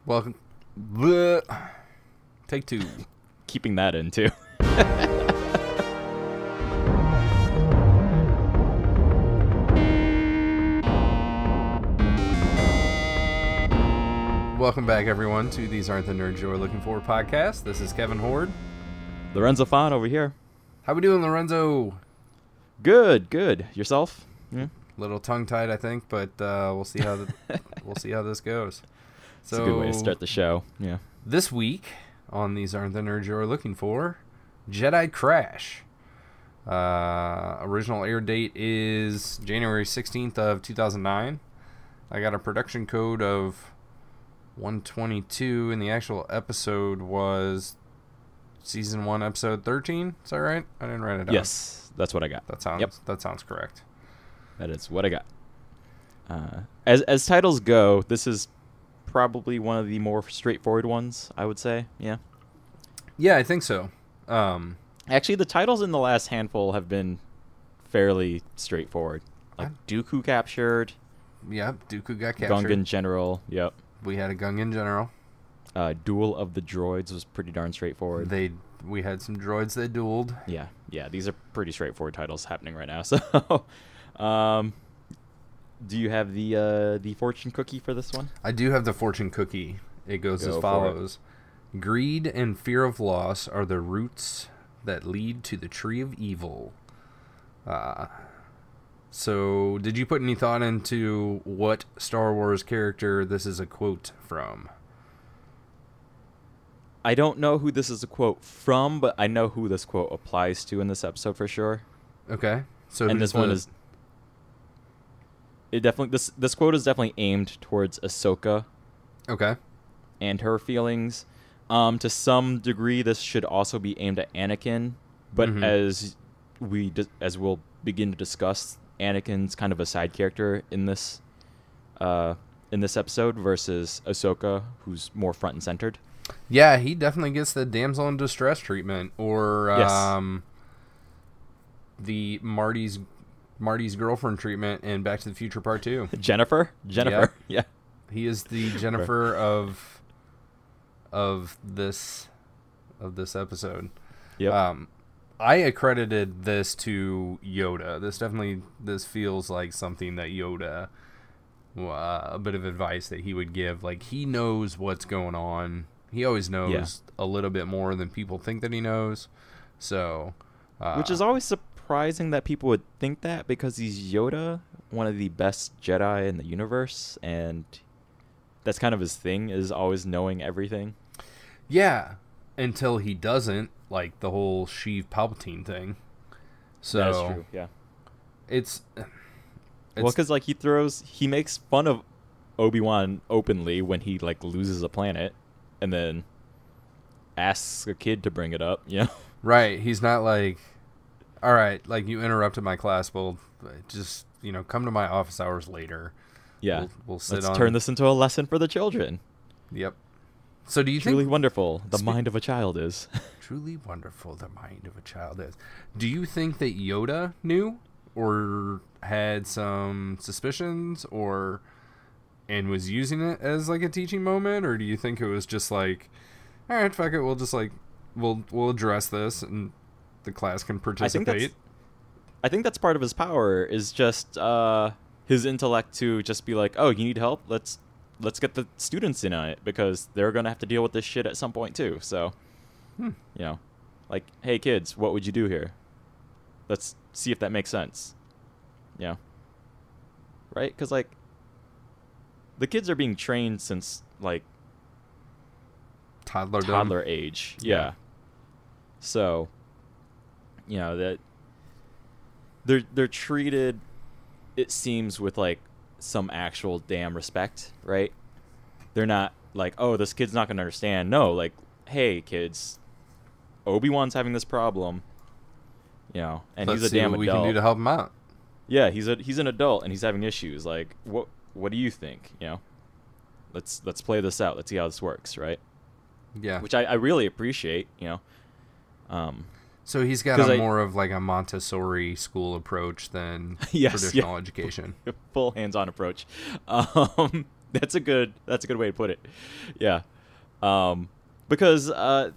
Welcome. Bleh. Take two. Keeping that in, too. Welcome back, everyone, to These Aren't the Nerds You're Looking For podcast. This is Kevin Horde. Lorenzo Fon over here. How we doing, Lorenzo? Good, good. Yourself? Yeah. Little tongue-tied, I think, but we'll see how we'll see how this goes. It's a good way to start the show. Yeah. This week on These Aren't the Nerds You're Looking For, Jedi Crash. Original air date is January 16th of 2009. I got a production code of 122, and the actual episode was season 1, episode 13. Is that right? I didn't write it down. Yes, that's what I got. That sounds correct. That is what I got. As titles go, this is probably one of the more straightforward ones, I would say. Yeah. Yeah, I think so. Actually, the titles in the last handful have been fairly straightforward. Like Dooku captured. Yep, Dooku got captured. Gungan General. Yep. We had a Gungan General. Duel of the Droids was pretty darn straightforward. We had some droids that dueled. Yeah. These are pretty straightforward titles happening right now. So, do you have the fortune cookie for this one? I do have the fortune cookie. It goes as follows: greed and fear of loss are the roots that lead to the tree of evil. So, did you put any thought into what Star Wars character this is a quote from? I don't know who this is a quote from, but I know who this quote applies to in this episode for sure. Okay. So, and this one is this quote is definitely aimed towards Ahsoka. Okay. And her feelings. To some degree, this should also be aimed at Anakin, but as we'll begin to discuss, Anakin's kind of a side character in this episode versus Ahsoka, who's more front and centered. Yeah, he definitely gets the damsel in distress treatment, or the Marty's girlfriend treatment in Back to the Future Part 2. Jennifer, yep. Yeah. He is the Jennifer of this episode. Yep. I accredited this to Yoda. This feels like something that Yoda, a bit of advice that he would give. Like, he knows what's going on. He always knows a little bit more than people think that he knows. So, which is always surprising that people would think that, because he's Yoda, one of the best Jedi in the universe, and that's kind of his thing, is always knowing everything. Yeah, until he doesn't, like the whole Sheev Palpatine thing. So that's true. Yeah, it's well, because like he makes fun of Obi-Wan openly when he like loses a planet, and then asks a kid to bring it up. Yeah, right. He's not like, all right, like, you interrupted my class. Well, just come to my office hours later. Yeah, we'll sit. Let's turn this into a lesson for the children. Yep. So do you truly think wonderful the mind of a child is? Truly wonderful the mind of a child is. Do you think that Yoda knew, or had some suspicions, and was using it as like a teaching moment, or do you think it was just like, all right, fuck it, we'll just like we'll address this and the class can participate? I think that's part of his power, is just his intellect to just be like, oh, you need help? Let's get the students in on it, because they're going to have to deal with this shit at some point too. So, like, hey kids, what would you do here? Let's see if that makes sense. Yeah. Right? Because, like, the kids are being trained since, like, toddler age. Yeah. So, that they're treated, it seems, with, like, some actual damn respect, right? They're not like, oh, this kid's not going to understand. No, like, hey, kids, Obi-Wan's having this problem, and Let's he's a damn adult. What we can do to help him out. Yeah, he's an adult and he's having issues. Like, what do you think? Let's play this out. Let's see how this works, right? Yeah. Which I really appreciate, So he's got more of like a Montessori school approach than traditional education. Full hands-on approach. That's a good way to put it. Yeah. Because to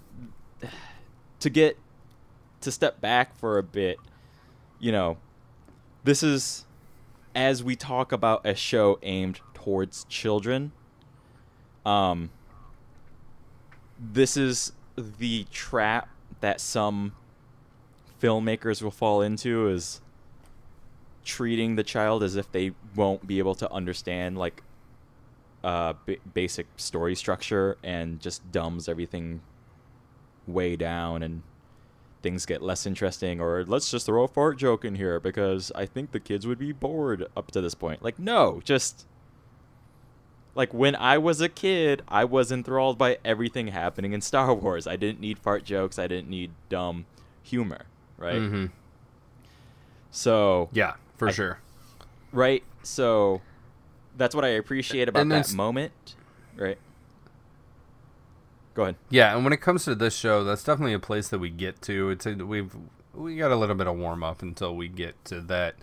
step back for a bit, this is, as we talk about a show aimed towards children, this is the trap that some filmmakers will fall into, is treating the child as if they won't be able to understand like basic story structure, and just dumbs everything way down, and things get less interesting. Or let's just throw a fart joke in here because I think the kids would be bored up to this point. Like, no, just like when I was a kid, I was enthralled by everything happening in Star Wars. I didn't need fart jokes. I didn't need dumb humor, right? Mm-hmm. So yeah, for sure. Right. So that's what I appreciate about that moment, right? Go ahead. Yeah, and when it comes to this show, that's definitely a place that we get to. We got a little bit of warm up until we get to that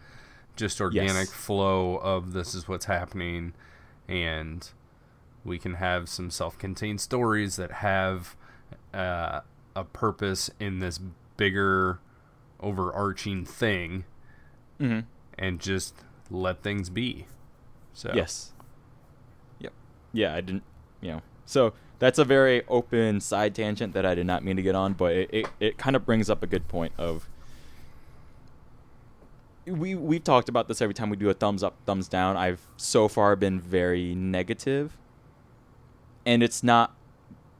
just organic flow of this is what's happening, and we can have some self-contained stories that have a purpose in this bigger overarching thing, and just let things be. So yes. Yep. Yeah, I didn't, So that's a very open side tangent that I did not mean to get on, but it kind of brings up a good point of we've talked about this every time we do a thumbs up, thumbs down. I've so far been very negative, and it's not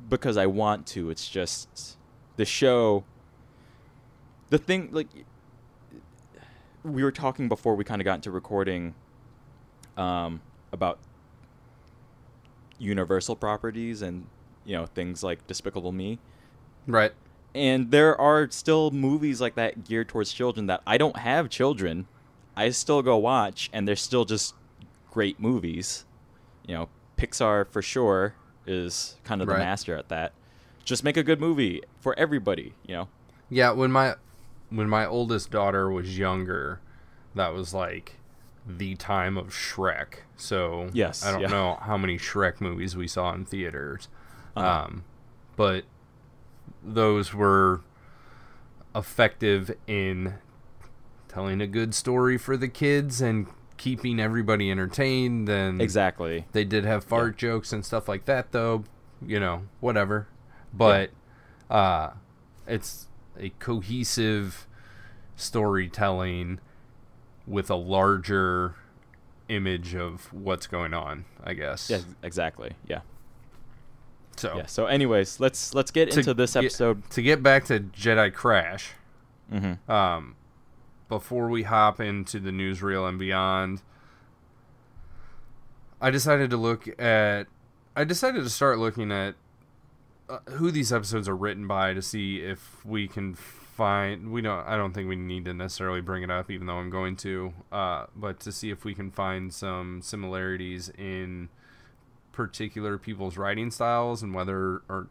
because I want to. It's just the show. The thing, like, we were talking before we kind of got into recording about Universal properties and, things like Despicable Me. Right. And there are still movies like that geared towards children that I don't have children. I still go watch, and they're still just great movies. Pixar for sure is kind of the master at that. Just make a good movie for everybody, Yeah, when my oldest daughter was younger, that was like the time of Shrek. So yes, I don't know how many Shrek movies we saw in theaters. But those were effective in telling a good story for the kids and keeping everybody entertained. And exactly, they did have fart jokes and stuff like that, though. Whatever. But it's a cohesive storytelling with a larger image of what's going on, I guess. Yeah, exactly. Yeah. So anyways, let's get into this episode. To get back to Jedi Crash, mm-hmm. Before we hop into the newsreel and beyond, I decided to start looking at who these episodes are written by to see if we can find. I don't think we need to necessarily bring it up, even though I'm going to. But to see if we can find some similarities in particular people's writing styles, and whether or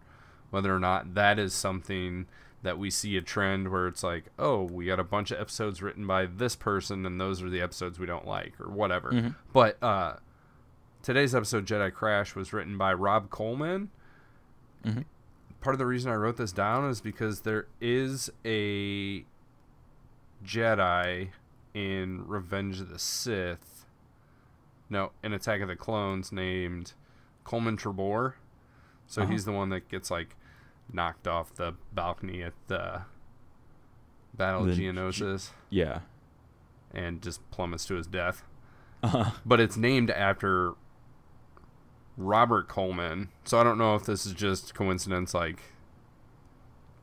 not that is something that we see a trend where it's like, oh, we got a bunch of episodes written by this person, and those are the episodes we don't like, or whatever. Mm-hmm. But today's episode, Jedi Crash, was written by Rob Coleman. Mm-hmm. Part of the reason I wrote this down is because there is a Jedi in Revenge of the Sith. No, in Attack of the Clones, named Coleman Trebor. So he's the one that gets like knocked off the balcony at the Battle of Geonosis. Yeah. And just plummets to his death. Uh-huh. But it's named after Robert Coleman. So I don't know if this is just coincidence, like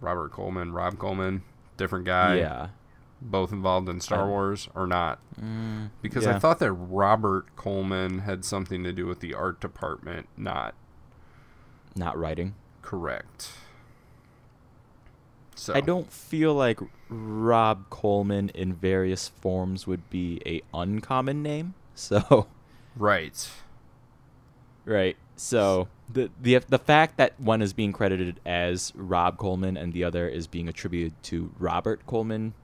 Rob Coleman, different guy. Yeah. Both involved in Star Wars or not. Because yeah. I thought that Robert Coleman had something to do with the art department, not writing. Correct. So I don't feel like Rob Coleman in various forms would be a uncommon name. So right. So the fact that one is being credited as Rob Coleman and the other is being attributed to Robert Coleman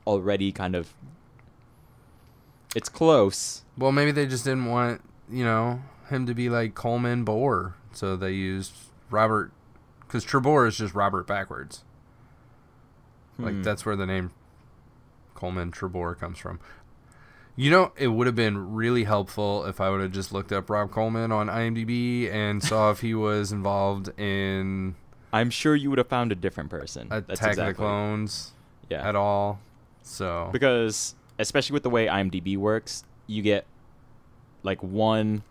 already kind of, it's close. Well, maybe they just didn't want, him to be like Coleman Bohr, so they used Robert, because Trebor is just Robert backwards. Like that's where the name Coleman Trebor comes from. You know, it would have been really helpful if I would have just looked up Rob Coleman on IMDb and saw if he was involved in I'm sure you would have found a different person. Attack of the Clones at all. So because especially with the way IMDb works, you get like one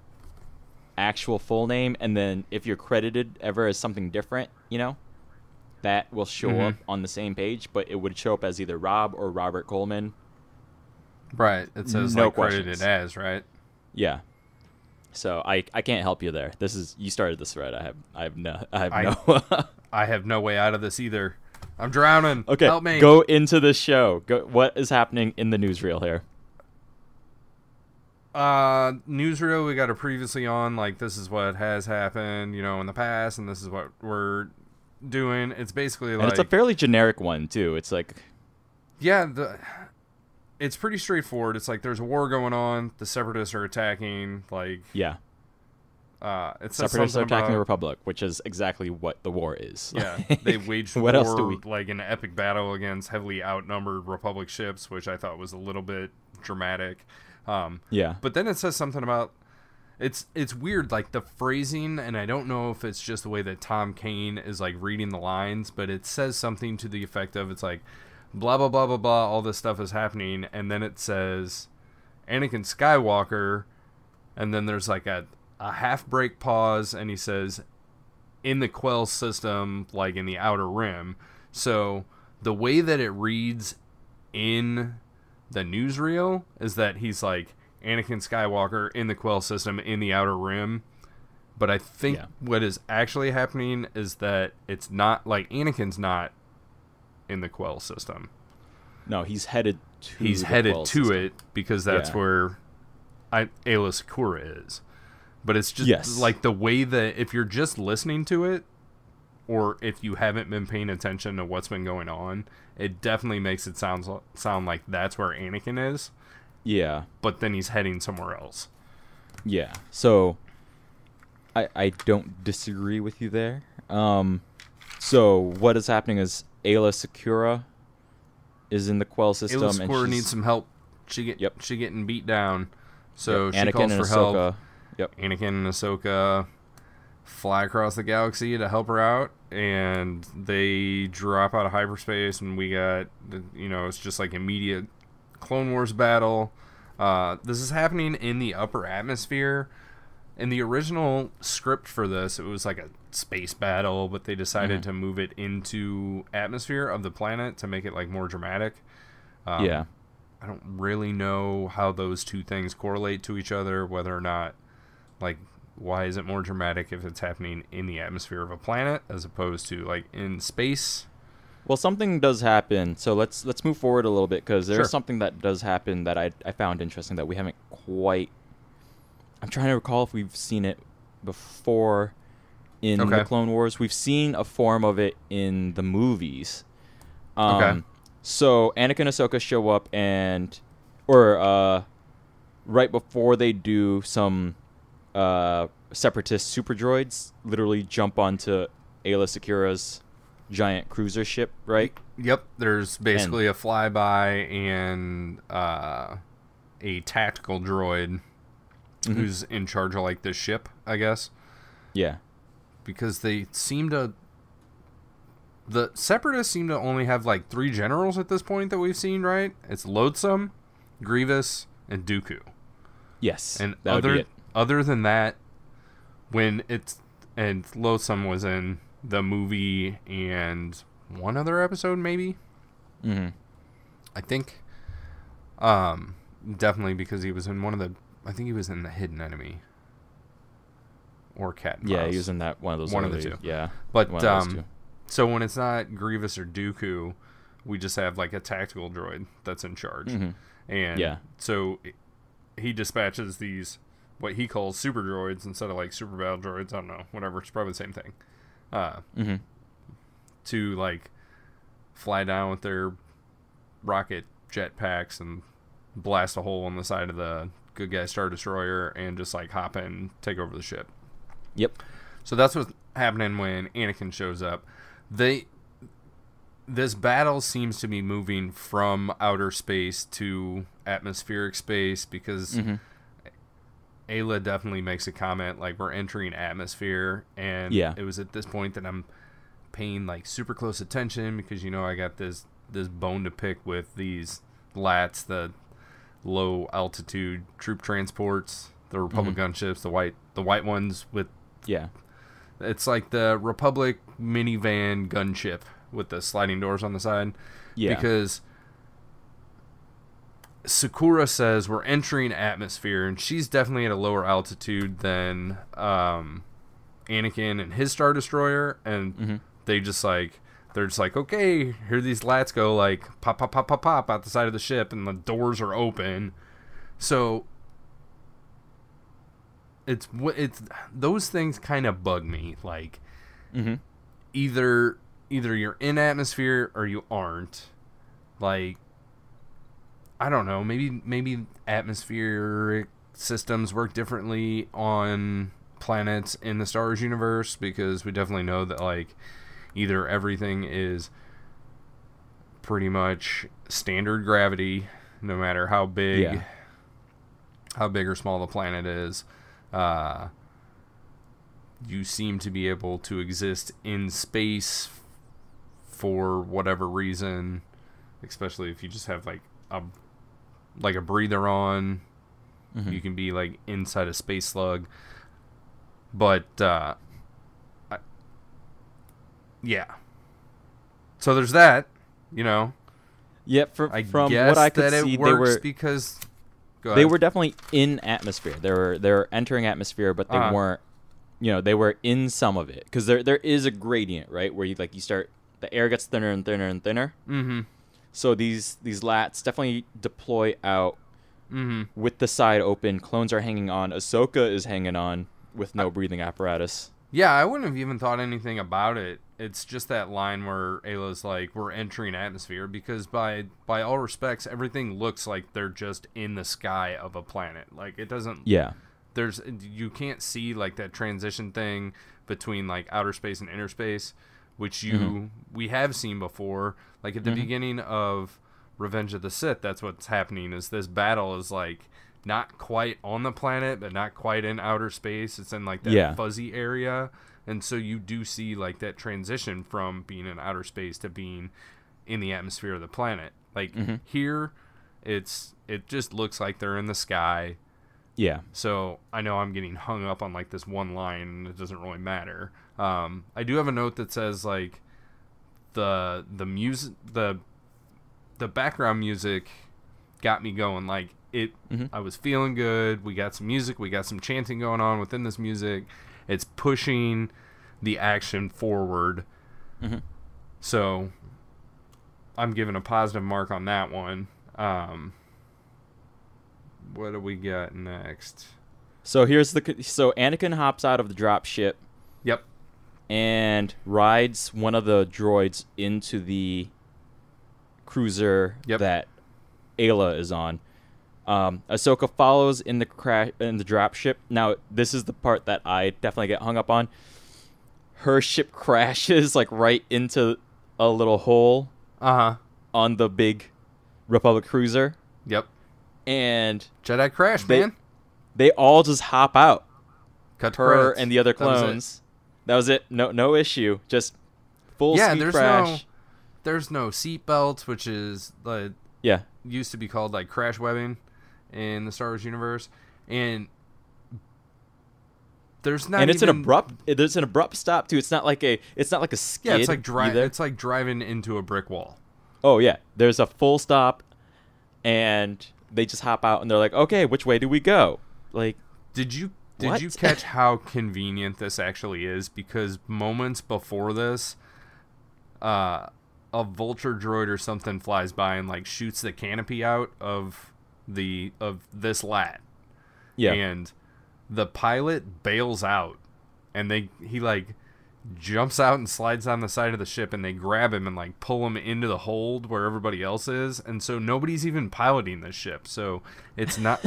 actual full name, and then if you're credited ever as something different, you know, that will show up on the same page, but it would show up as either Rob or Robert Coleman. Right. It says no like questions. credited as, right? Yeah. So I can't help you there. This is you started this thread. I have no I have no way out of this either. I'm drowning. Okay. Help me. Go into the show. Go. What is happening in the newsreel here? Newsreel, we got a previously on, like, this is what has happened, you know, in the past, and this is what we're doing. It's basically like... And it's a fairly generic one, too. It's like... Yeah, it's pretty straightforward. It's like there's a war going on, the Separatists are attacking, like... Yeah. It says Separatists are attacking about, the Republic, which is exactly what the war is. Yeah, they waged What war, else do we... like an epic battle against heavily outnumbered Republic ships, which I thought was a little bit dramatic. Yeah. But then it says something about it's weird, like the phrasing, and I don't know if it's just the way that Tom Kane is like reading the lines, but it says something to the effect of it's like blah blah blah blah blah, all this stuff is happening, and then it says Anakin Skywalker, and then there's like a half break pause, and he says in the Quell system, like in the Outer Rim. So the way that it reads in the newsreel is that he's like Anakin Skywalker in the Quell system in the Outer Rim, but I think what is actually happening is that it's not like Anakin's not in the Quell system. No, he's headed to it because that's where Aayla Secura is. But it's just like the way that if you're just listening to it, or if you haven't been paying attention to what's been going on, it definitely makes it sound like that's where Anakin is. Yeah. But then he's heading somewhere else. Yeah. So I don't disagree with you there. So what is happening is Aayla Secura is in the Quell system. Aayla Secura needs some help. She getting beat down. So she calls for help. Anakin and Ahsoka fly across the galaxy to help her out, and they drop out of hyperspace, and we got, it's just like immediate Clone Wars battle. This is happening in the upper atmosphere. In the original script for this, it was like a space battle, but they decided to move it into atmosphere of the planet to make it like more dramatic. I don't really know how those two things correlate to each other, whether or not, like, why is it more dramatic if it's happening in the atmosphere of a planet as opposed to like in space? Well, something does happen. So let's move forward a little bit, because there's something that does happen that I found interesting that we haven't quite... I'm trying to recall if we've seen it before in the Clone Wars. We've seen a form of it in the movies. So Anakin and Ahsoka show up right before they do, some separatist super droids literally jump onto Aayla Secura's giant cruiser ship, right? Yep. There's basically a flyby and a tactical droid who's in charge of like this ship, I guess. Yeah. Because they seem to... The Separatists seem to only have like 3 generals at this point that we've seen, right? It's Loathsome, Grievous, and Dooku. Yes. And other than that, and Loathsome was in the movie and one other episode, maybe. I think, definitely because he was in I think he was in The Hidden Enemy or Cat and Mouse. Yeah, he was in that one of those. One of the two. Yeah, but so when it's not Grievous or Dooku, we just have like a tactical droid that's in charge, and so he dispatches these, what he calls super droids instead of like super battle droids. I don't know, whatever. It's probably the same thing. To like fly down with their rocket jetpacks and blast a hole on the side of the good guy Star Destroyer and just like hop in, take over the ship. Yep. So that's what's happening when Anakin shows up. This battle seems to be moving from outer space to atmospheric space because Ayla definitely makes a comment like we're entering atmosphere, and it was at this point that I'm paying like super close attention because I got this bone to pick with these LATs, the low altitude troop transports, the Republic gunships, the white ones with it's like the Republic minivan gunship with the sliding doors on the side. Yeah. Because Sakura says we're entering atmosphere, and she's definitely at a lower altitude than Anakin and his Star Destroyer, and they're just like, okay, here these LATs go, like pop, pop, pop, pop, pop out the side of the ship, and the doors are open. So it's those things kind of bug me. Like either you're in atmosphere or you aren't. Like, I don't know, maybe atmospheric systems work differently on planets in the Star Wars universe, because we definitely know that like either everything is pretty much standard gravity no matter how big or small the planet is. You seem to be able to exist in space for whatever reason, especially if you just have like a breather on. You can be like inside a space slug. But so there's that, Yeah, from what I could see, they were definitely in atmosphere. They were entering atmosphere, but they weren't. They were in some of it, because there is a gradient, right, where you start, the air gets thinner and thinner and thinner. So these LATs definitely deploy out with the side open. Clones are hanging on. Ahsoka is hanging on with no breathing apparatus. Yeah, I wouldn't have even thought anything about it. It's just that line where Ayla's like, we're entering atmosphere, because by all respects, everything looks like they're just in the sky of a planet. Like, it doesn't... Yeah. You can't see like that transition thing between like outer space and inner space, which we have seen before. Like at the beginning of Revenge of the Sith, that's what's happening, is this battle is like not quite on the planet, but not quite in outer space. It's in like that fuzzy area. And so you do see like that transition from being in outer space to being in the atmosphere of the planet. Like here, it just looks like they're in the sky. Yeah. So I know I'm getting hung up on like this one line, and it doesn't really matter. I do have a note that says like the music, the background music got me going. Like I was feeling good. We got some music. We got some chanting going on within this music. It's pushing the action forward. So I'm giving a positive mark on that one. What do we got next? So so Anakin hops out of the drop ship. Yep. And rides one of the droids into the cruiser that Ayla is on. Ahsoka follows in the drop ship. Now, this is the part that I definitely get hung up on. Her ship crashes like right into a little hole on the big Republic cruiser. Yep. And Jedi crash, man. They all just hop out. Cut her credits. And the other clones. That was it. No issue. Just full speed crash. There's no seatbelts, which is like used to be called like crash webbing in the Star Wars universe, and there's not. And it's an abrupt stop too. It's not like a skid. Yeah, it's like It's like driving into a brick wall. Oh yeah, there's a full stop, and they just hop out, and they're like, okay, which way do we go? Like, did you catch how convenient this actually is? Because moments before this, a vulture droid or something flies by and like shoots the canopy out of this LAT. Yeah. And the pilot bails out, and he like jumps out and slides on the side of the ship, and they grab him and like pull him into the hold where everybody else is, and so nobody's even piloting this ship. So it's not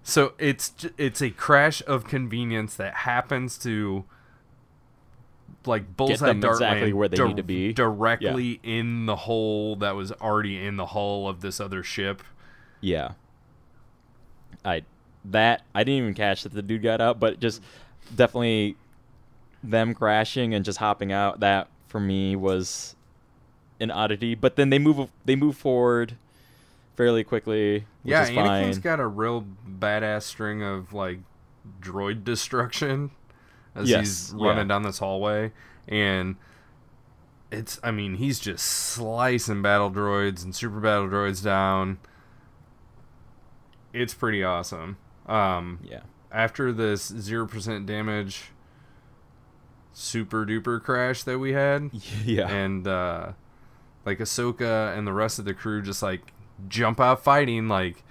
So it's a crash of convenience that happens to like bullseye them dart exactly land where they need to be. directly in the hole that was already in the hull of this other ship. Yeah. I didn't even catch that the dude got out, but just definitely them crashing and just hopping out, that for me was an oddity. But then they move forward fairly quickly, which Yeah, is fine. Anakin's got a real badass string of like droid destruction as he's running down this hallway, and he's just slicing battle droids and super battle droids down. It's pretty awesome. After this 0% damage super duper crash that we had, and like Ahsoka and the rest of the crew just like jump out fighting, like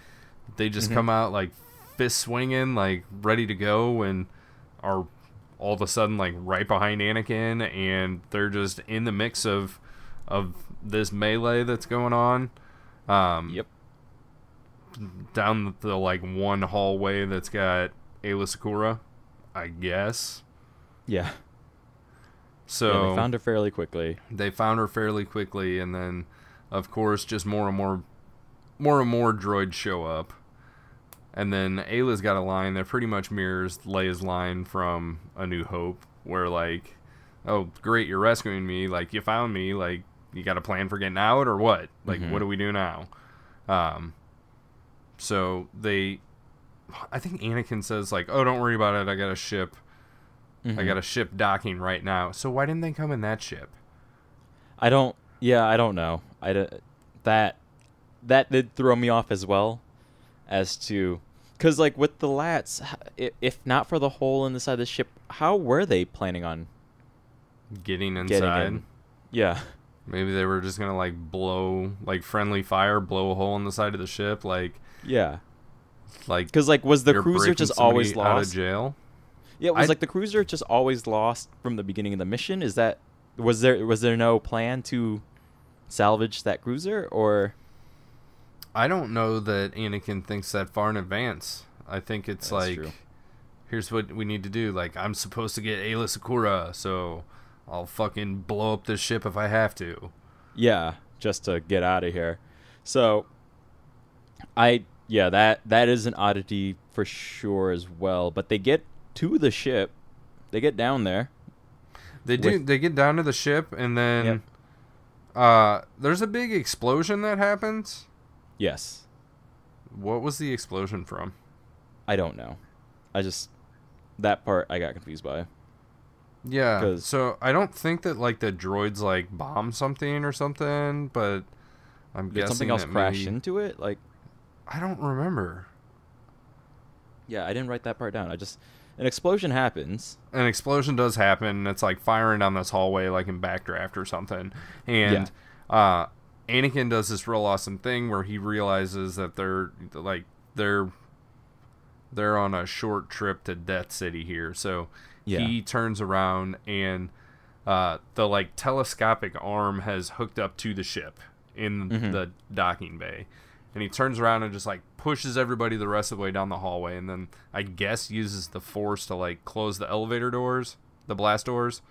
they just come out like fist swinging, like ready to go, and are all of a sudden like right behind Anakin, and they're just in the mix of this melee that's going on. Down the like one hallway that's got Aayla Secura, I guess. Yeah. So they found her fairly quickly. And then, of course, just more and more droids show up. And then Ayla's got a line that pretty much mirrors Leia's line from A New Hope, where like, "Oh, great, you're rescuing me. Like, you found me. Like, you got a plan for getting out or what? Like, what do we do now?" So I think Anakin says like, "Oh, don't worry about it. I got a ship. I got a ship docking right now." So why didn't they come in that ship? I don't know. That did throw me off as well, as to, because like with the Lats, if not for the hole in the side of the ship, how were they planning on getting inside? In? Yeah. Maybe they were just gonna like blow like friendly fire, blow a hole in the side of the ship, like. Yeah. Like, because like was the cruiser just always lost out of jail? Yeah, was like the cruiser just always lost from the beginning of the mission? Was there no plan to salvage that cruiser, or? I don't know that Anakin thinks that far in advance. I think it's That's true. Here's what we need to do. Like, I'm supposed to get Aayla Secura, so I'll fucking blow up this ship if I have to. Yeah, just to get out of here. So, that is an oddity for sure as well. But they get to the ship, they get down there. They get down to the ship, and then there's a big explosion that happens. Yes. What was the explosion from? I don't know. That part I got confused by. Yeah. So I don't think that like the droids like bomb something or something, but I'm guessing something else crash into it. Like, I don't remember. Yeah, I didn't write that part down. An explosion happens. An explosion does happen. It's like firing down this hallway, like in Backdraft or something. And Anakin does this real awesome thing where he realizes that they're on a short trip to Death City here. So he turns around, and the like telescopic arm has hooked up to the ship in the docking bay. And he turns around and just like pushes everybody the rest of the way down the hallway, and then I guess uses the force to like close the elevator doors, the blast doors.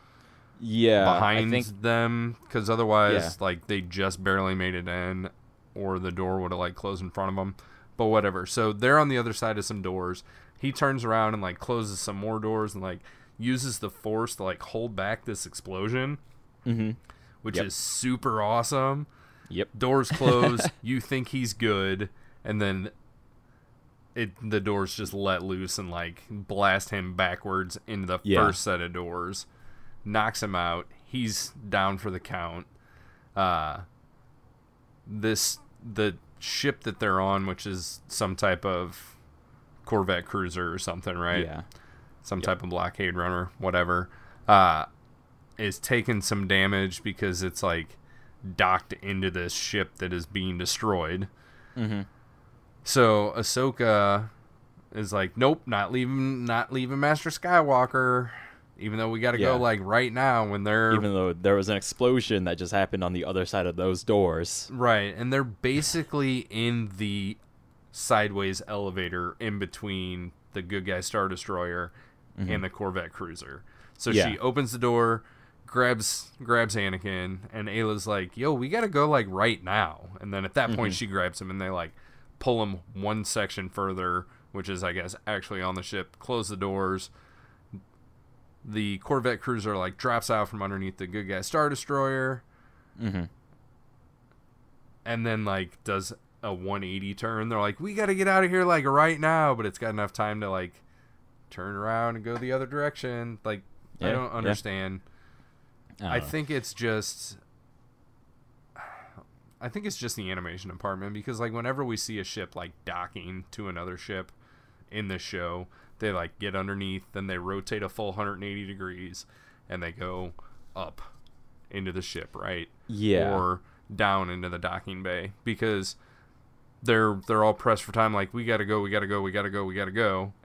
Yeah, behind them, because otherwise, like they just barely made it in, or the door would have like closed in front of them. But whatever. So they're on the other side of some doors. He turns around and like closes some more doors and like uses the force to like hold back this explosion, which is super awesome. Yep. Doors close. You think he's good, and then the doors just let loose and like blast him backwards into the first set of doors, knocks him out. He's down for the count. The ship that they're on, which is some type of Corvette cruiser or something, right? Yeah. Some type of blockade runner, whatever, is taking some damage because it's like docked into this ship that is being destroyed. So Ahsoka is like, nope, not leaving Master Skywalker, even though we got to go like right now even though there was an explosion that just happened on the other side of those doors. Right. And they're basically in the sideways elevator in between the good guy Star Destroyer and the Corvette cruiser. So she opens the door, grabs Anakin, and Ayla's like, yo, we gotta go like right now. And then at that point she grabs him and they like pull him one section further, which is I guess actually on the ship, close the doors. The Corvette cruiser like drops out from underneath the good guy Star Destroyer. And then like does a 180 turn. They're like, we gotta get out of here like right now, but it's got enough time to like turn around and go the other direction. Like, I don't understand. I think it's just the animation department, because like whenever we see a ship like docking to another ship in the show, they like get underneath, then they rotate a full 180 degrees and they go up into the ship, right? Yeah. Or down into the docking bay, because they're all pressed for time, like we gotta go,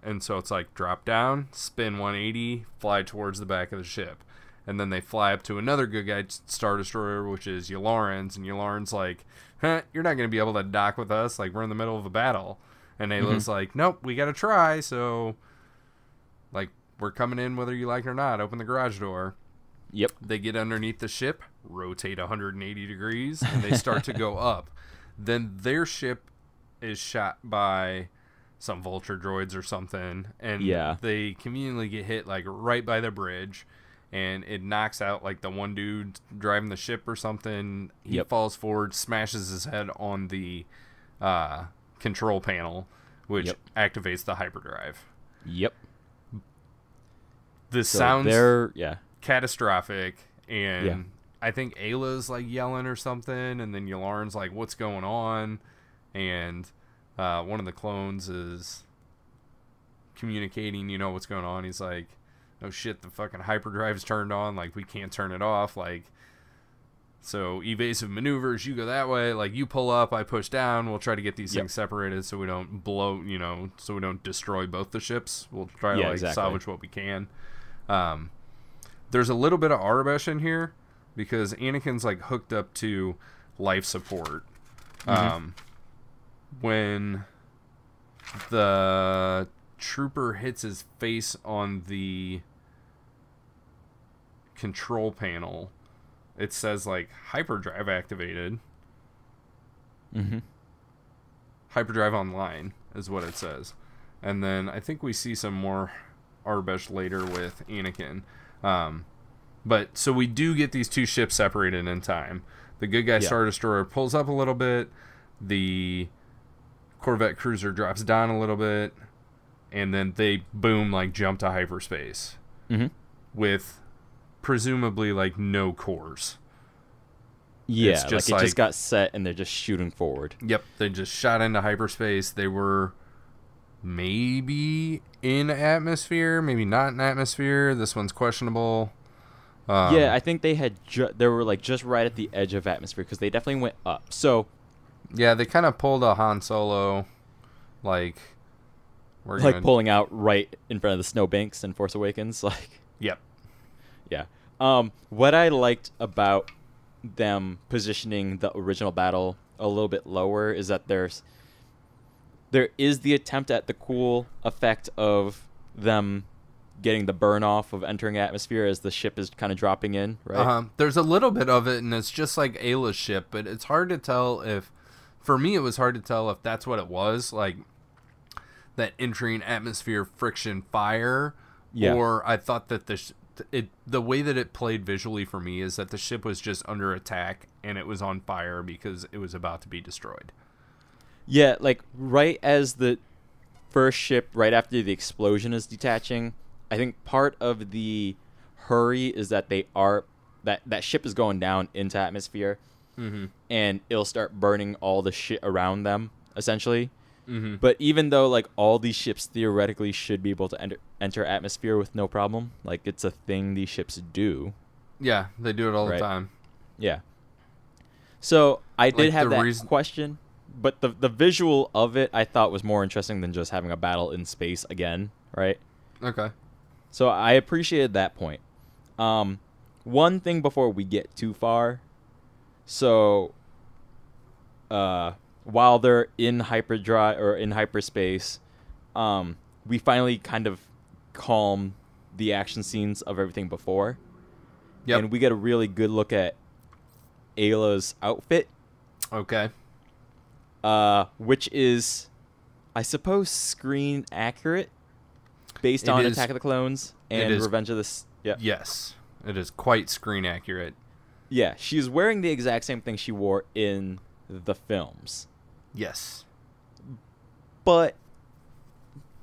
and so it's like drop down, spin 180, fly towards the back of the ship, and then they fly up to another good guy Star Destroyer, which is Yularen's, and Yularen's like, you're not gonna be able to dock with us, like we're in the middle of a battle. And Ayla's like, nope, we gotta try, so like we're coming in whether you like it or not, open the garage door. Yep. They get underneath the ship, rotate 180 degrees, and they start to go up. Then their ship is shot by some vulture droids or something, and they conveniently get hit like right by the bridge, and it knocks out like the one dude driving the ship or something. He falls forward, smashes his head on the control panel, which activates the hyperdrive. Yep. This sounds catastrophic, and I think Ayla's like yelling or something, and then Yularen's like, what's going on? And one of the clones is communicating, you know, what's going on. He's like, oh shit, the fucking hyperdrive's turned on, like we can't turn it off, like, so evasive maneuvers, you go that way, like you pull up, I push down, we'll try to get these things separated so we don't blow, you know, so we don't destroy both the ships. We'll try to salvage what we can. There's a little bit of Arabesh in here because Anakin's like hooked up to life support. When the trooper hits his face on the control panel, it says like hyperdrive activated. Hyperdrive online is what it says. And then I think we see some more Arabesh later with Anakin. But so we do get these two ships separated in time. The good guy Star Destroyer pulls up a little bit. The Corvette cruiser drops down a little bit. And then they, boom, like jump to hyperspace. With presumably like no cores. Yeah, it's just like it just got set and they're just shooting forward. Yep, they just shot into hyperspace. They were maybe in atmosphere, maybe not in atmosphere. This one's questionable. I think they had they were like just right at the edge of atmosphere because they definitely went up. So yeah, they kind of pulled a Han Solo, like pulling out right in front of the snowbanks in Force Awakens. Like, yep, yeah. What I liked about them positioning the original battle a little bit lower is that there is the attempt at the cool effect of them getting the burn off of entering atmosphere as the ship is kind of dropping in, right? There's a little bit of it, and it's just like Ayla's ship, but it's hard to tell if, for me, it was hard to tell if that's what it was, like that entering atmosphere friction fire, or I thought that the way that it played visually for me is that the ship was just under attack and it was on fire because it was about to be destroyed. Yeah, like right as the first ship, right after the explosion is detaching, I think part of the hurry is that that ship is going down into atmosphere, and it'll start burning all the shit around them, essentially. But even though like all these ships theoretically should be able to enter atmosphere with no problem, like it's a thing these ships do. Yeah, they do it all the time. Yeah. So I did have that question, but the visual of it I thought was more interesting than just having a battle in space again, right? Okay. So I appreciated that point. One thing before we get too far. So while they're in hyperdrive or in hyperspace, we finally kind of calm the action scenes of everything before. Yep. And we get a really good look at Ayla's outfit, Okay. which is, I suppose, screen accurate based It on is- Attack of the Clones and is- Revenge of the yeah. Yes, it is quite screen accurate. Yeah, she's wearing the exact same thing she wore in the films. Yes. But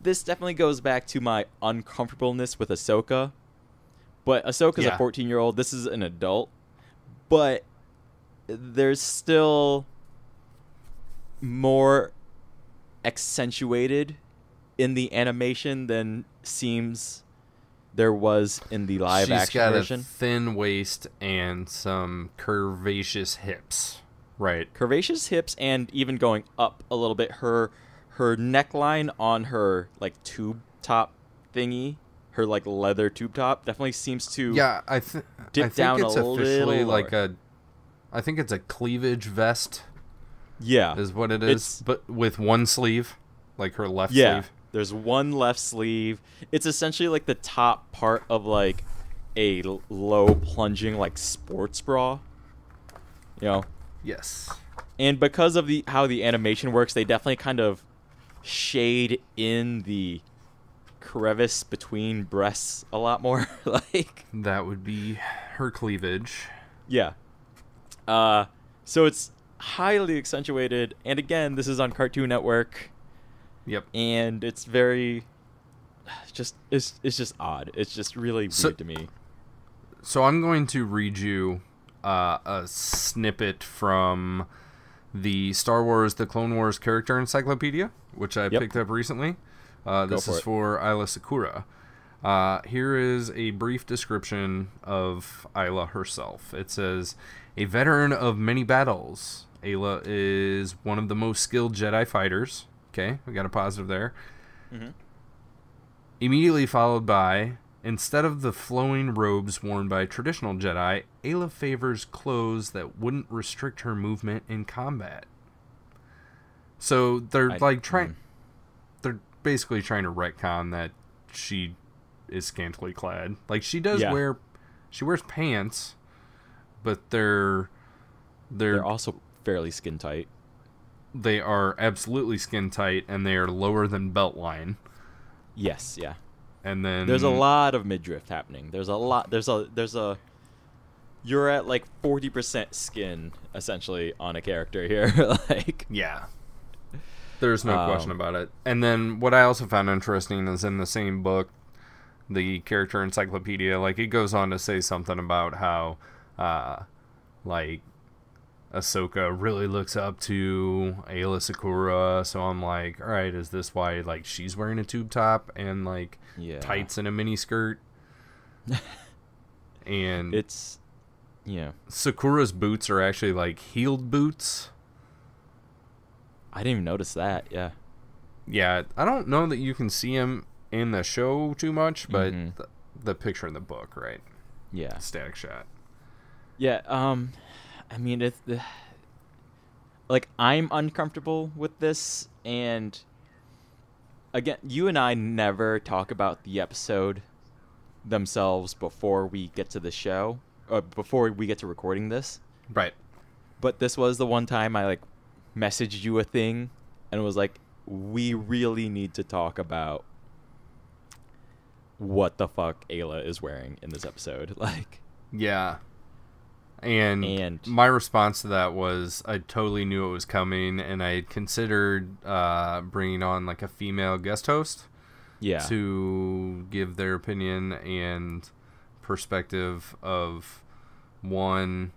this definitely goes back to my uncomfortableness with Ahsoka. But Ahsoka's Yeah. a 14-year-old. This is an adult. But there's still more accentuated in the animation than seems there was in the live She's action got version. a thin waist and some curvaceous hips. Right. Curvaceous hips, and even going up a little bit, her neckline on her like tube top thingy, her like leather tube top, definitely seems to Yeah, I dip think down it's a officially little like lower. I think it's a cleavage vest yeah is what it is, It's- but with one sleeve, like her left yeah. sleeve. There's one left sleeve. It's essentially like the top part of like a low plunging like sports bra, you know. Yes. And because of how the animation works, they definitely kind of shade in the crevice between breasts a lot more. Like, That would be her cleavage. yeah. So it's highly accentuated. And again, this is on Cartoon Network, Yep. and it's very it's just odd. It's just really weird So- to me. So I'm going to read you a snippet from the Star Wars: The Clone Wars Character Encyclopedia, which I Yep. picked up recently. This for is it. for Ayla Sakura. Here is a brief description of Ayla herself. It says, a veteran of many battles, Ayla is one of the most skilled Jedi fighters. Okay, we got a positive there. Mhm. Immediately followed by, instead of the flowing robes worn by traditional Jedi, Ayla favors clothes that wouldn't restrict her movement in combat. So they're they're basically trying to retcon that she is scantily clad. Like she does Yeah. she wears pants, but they're also fairly skin tight. they are absolutely skin tight and they are lower than belt line. Yes, yeah. And then There's a lot of midriff happening. There's a you're at like 40% skin essentially on a character here. Like, yeah. There's no question about it. And then what I also found interesting is in the same book, the character encyclopedia, like it goes on to say something about how like Ahsoka really looks up to Ayla Sakura. So I'm like, all right, is this why like she's wearing a tube top and like yeah. tights and a mini skirt? And It's yeah. Sakura's boots are actually like heeled boots. I didn't even notice that. Yeah. Yeah, I don't know that you can see him in the show too much, but Mhm. the picture in the book, right? Yeah. Static shot. Yeah, I mean, it's like I'm uncomfortable with this, and again, you and I never talk about the episode themselves before we get to the show, or before we get to recording this. Right. But this was the one time I like messaged you a thing and was like, we really need to talk about what the fuck Ayla is wearing in this episode. Like, Yeah. And And- my response to that was I totally knew it was coming, and I had considered bringing on like a female guest host yeah. to give their opinion and perspective of one,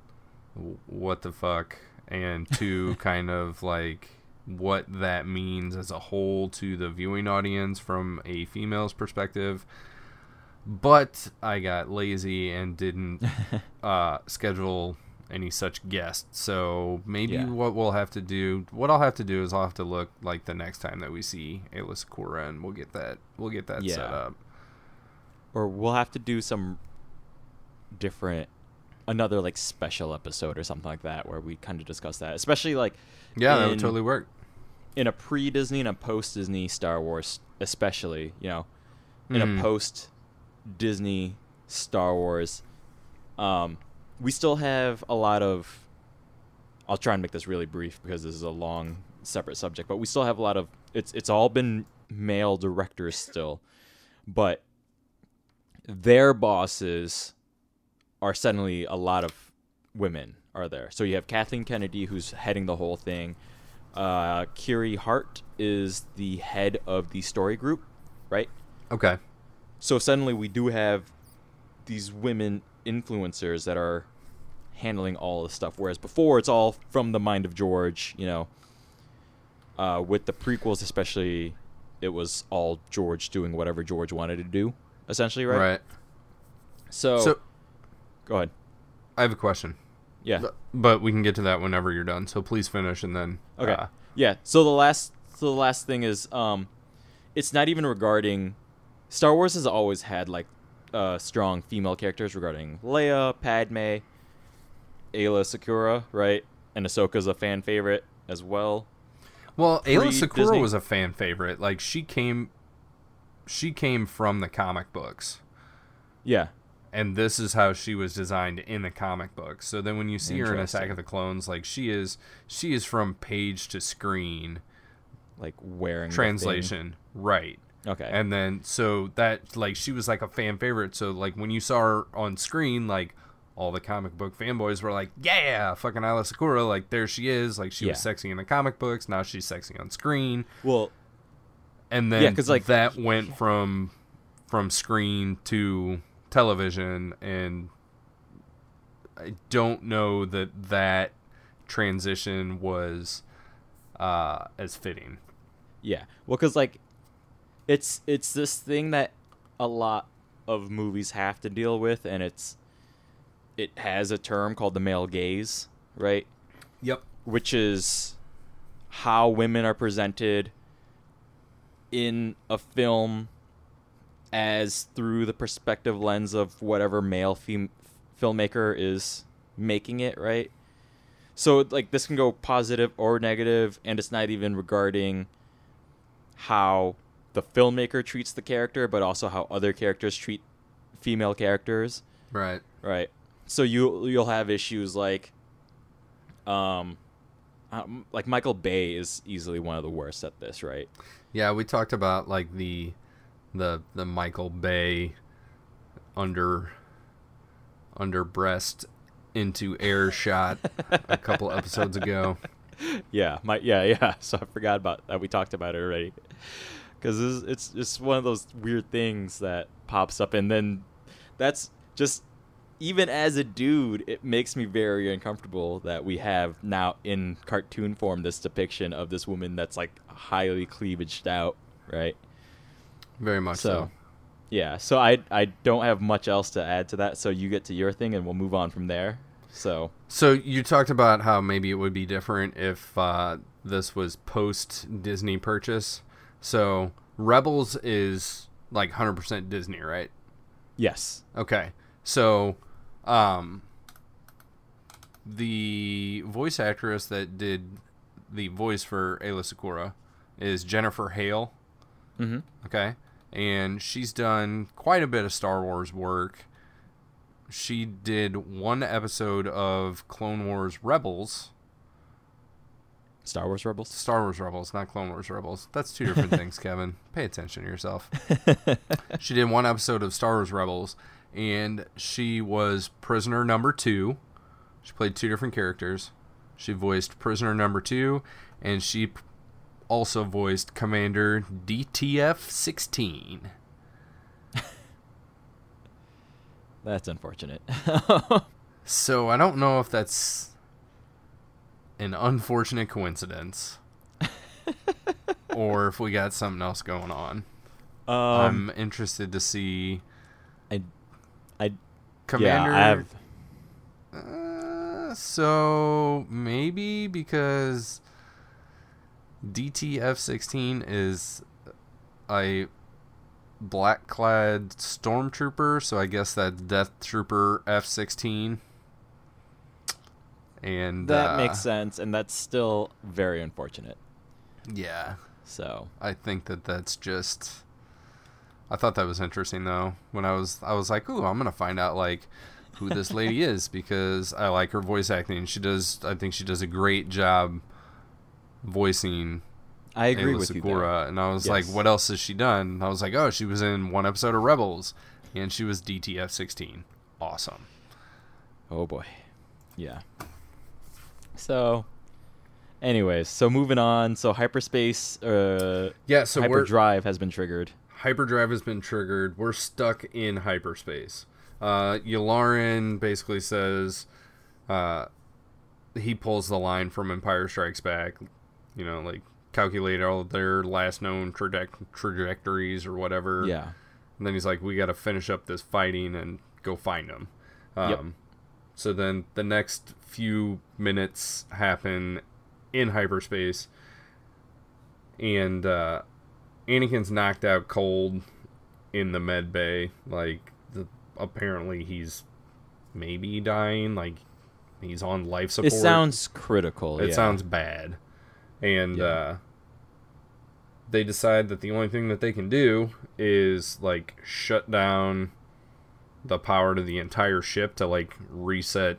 what the fuck, and two, kind of like what that means as a whole to the viewing audience from a female's perspective. But I got lazy and didn't schedule any such guests. So maybe Yeah. what I'll have to do is I'll have to look like the next time that we see Ayla Sakura, and we'll get that Yeah. set up. Or we'll have to do some different another like special episode or something like that where we kind of discuss that, especially like Yeah, that would totally work. In a pre-Disney and a post-Disney Star Wars, especially, you know, in a post-Disney Star Wars, we still have a lot of. I'll try and make this really brief because this is a long separate subject, but we still have a lot of. It's all been male directors still, but their bosses are suddenly a lot of women are there. So you have Kathleen Kennedy, who's heading the whole thing. Kiri Hart is the head of the story group, right? Okay. So suddenly we do have these women influencers that are handling all the stuff, whereas before it's all from the mind of George, you know. With the prequels especially, it was all George doing whatever George wanted to do, essentially, right? Right. So go ahead. I have a question. Yeah. But we can get to that whenever you're done. So please finish and then. Okay. Yeah. So the last thing is, it's not even regarding. Star Wars has always had like strong female characters regarding Leia, Padme, Aayla Secura, right? And Ahsoka's a fan favorite as well. Well, Aayla Secura Disney. was a fan favorite. Like she came from the comic books. Yeah. And this is how she was designed in the comic books. So then when you see her in Attack Interesting. of the Clones, like she is from page to screen Like wearing the translation. Right. thing. Okay. And then so that like she was like a fan favorite. So like when you saw her on screen, like all the comic book fanboys were like, yeah, fucking Aayla Secura, like there she is. Like she was sexy in the comic books, now she's sexy on screen. Well, And then yeah, 'cause, like, that went from screen to television, and I don't know that transition was as fitting. yeah. Well, because like, it's this thing that a lot of movies have to deal with, and it has a term called the male gaze, right? Yep. Which is how women are presented in a film as through the perspective lens of whatever male filmmaker is making it, right? So like this can go positive or negative, and it's not even regarding how the filmmaker treats the character, but also how other characters treat female characters. Right. Right. So you'll have issues like Michael Bay is easily one of the worst at this, right? Yeah, we talked about like the Michael Bay under breast into air shot a couple episodes ago. Yeah, yeah. So I forgot about that. We talked about it already. Because it's just one of those weird things that pops up, and then that's just, even as a dude, it makes me very uncomfortable that we have now in cartoon form this depiction of this woman that's like highly cleavaged out, right? Very much so. Yeah, so I don't have much else to add to that, so you get to your thing and we'll move on from there. So you talked about how maybe it would be different if this was post Disney purchase. So Rebels is like 100% Disney, right? yes. Okay. So the voice actress that did the voice for Aayla Secura is Jennifer Hale. Mm-hmm. Okay. And she's done quite a bit of Star Wars work. She did one episode of Clone Wars Rebels. Star Wars Rebels? Star Wars Rebels, not Clone Wars Rebels. That's two different things, Kevin. Pay attention to yourself. She did one episode of Star Wars Rebels, and she was prisoner number 2. She played 2 different characters. She voiced prisoner number 2, and she also voiced Commander DTF-16. That's unfortunate. So I don't know if that's an unfortunate coincidence or if we got something else going on. I'm interested to see. I Commander. Yeah, I have. So maybe because DTF-16 is a black-clad stormtrooper, so I guess that's Death Trooper F-16. And That makes sense, and that's still very unfortunate. Yeah. So I think that's just. I thought that was interesting though. When I was like, ooh, I'm gonna find out like who this lady is because I like her voice acting. I think she does a great job voicing. I agree Ayla with Secura, you there. and I was Yes. like, what else has she done? And I was like, oh, she was in one episode of Rebels, and she was DTF-16. Awesome. Oh boy. Yeah. So, anyways, so moving on. So hyperspace, Yeah, so hyperdrive has been triggered. hyperdrive has been triggered. We're stuck in hyperspace. Yularen basically says he pulls the line from Empire Strikes Back, like calculate all their last known trajectories or whatever. Yeah. And then he's like, we got to finish up this fighting and go find them. Yep. So then the next few minutes happen in hyperspace. And Anakin's knocked out cold in the med bay. Like, apparently he's maybe dying. Like, he's on life support. It sounds critical. It sounds bad. And they decide that the only thing that they can do is, like, shut down the power to the entire ship to, like, reset.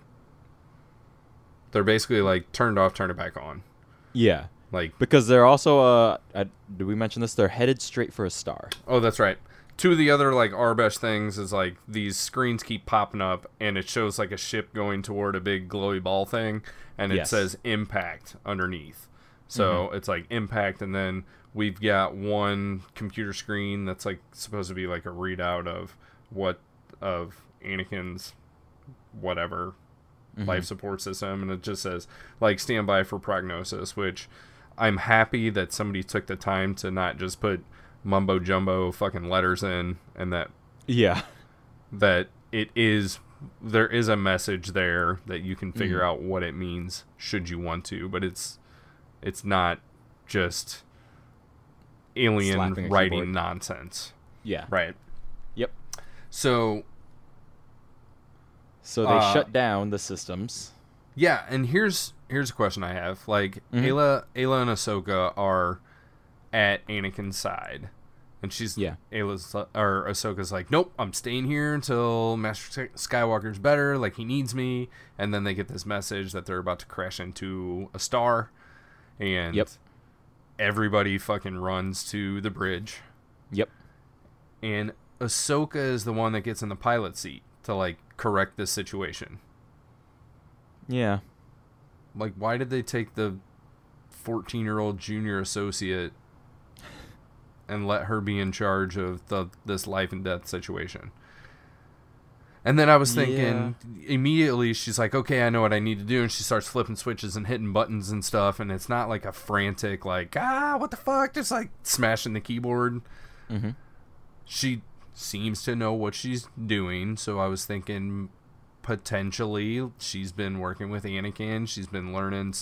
They're basically, like, turned off, turn it back on. Yeah. Like, Because they're also, did we mention this? They're headed straight for a star. oh, that's right. Two of the other, like, Arbesh things is, like, these screens keep popping up, and it shows, like, a ship going toward a big glowy ball thing, and it Yes. says impact underneath. So it's, like, impact, and then we've got one computer screen that's, like, supposed to be, like, a readout of Anakin's whatever life support system, and it just says, like, stand by for prognosis, which I'm happy that somebody took the time to not just put mumbo jumbo fucking letters in, and that there is a message there that you can figure out what it means should you want to, but it's not just alien Slapping a writing keyboard. nonsense. Yeah. Right. Yep. So they shut down the systems. yeah, and here's a question I have. Like, Ayla and Ahsoka are at Anakin's side, and Ahsoka's like, nope, I'm staying here until Master Skywalker's better. Like, he needs me. And then they get this message that they're about to crash into a star, and everybody fucking runs to the bridge. Yep. And Ahsoka is the one that gets in the pilot seat to, like, correct this situation. Yeah. Like, why did they take the 14-year-old junior associate and let her be in charge of this life and death situation? And then I was thinking, immediately she's like, okay, I know what I need to do. And she starts flipping switches and hitting buttons and stuff. And it's not like a frantic, like, what the fuck? Just like smashing the keyboard. Mm-hmm. She seems to know what she's doing. So I was thinking potentially she's been working with Anakin. She's been learning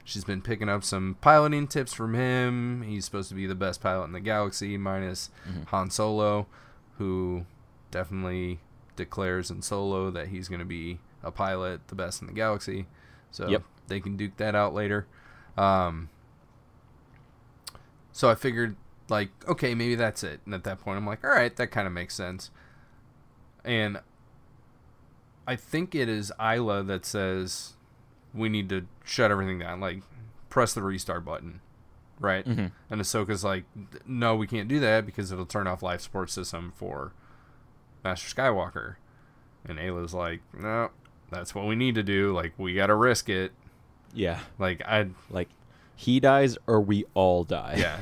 she's been picking up some piloting tips from him. He's supposed to be the best pilot in the galaxy, minus Han Solo, who definitely declares in Solo that he's going to be a pilot, the best in the galaxy. So they can duke that out later. So I figured, like, okay, maybe that's it. And at that point, I'm like, all right, that kind of makes sense. And I think it is Ayla that says we need to shut everything down, like, press the restart button, right? And Ahsoka's like, no, we can't do that because it'll turn off life support system for Master Skywalker. And Ayla's like, no, that's what we need to do. Like, we gotta risk it. Yeah. Like, he dies or we all die. yeah,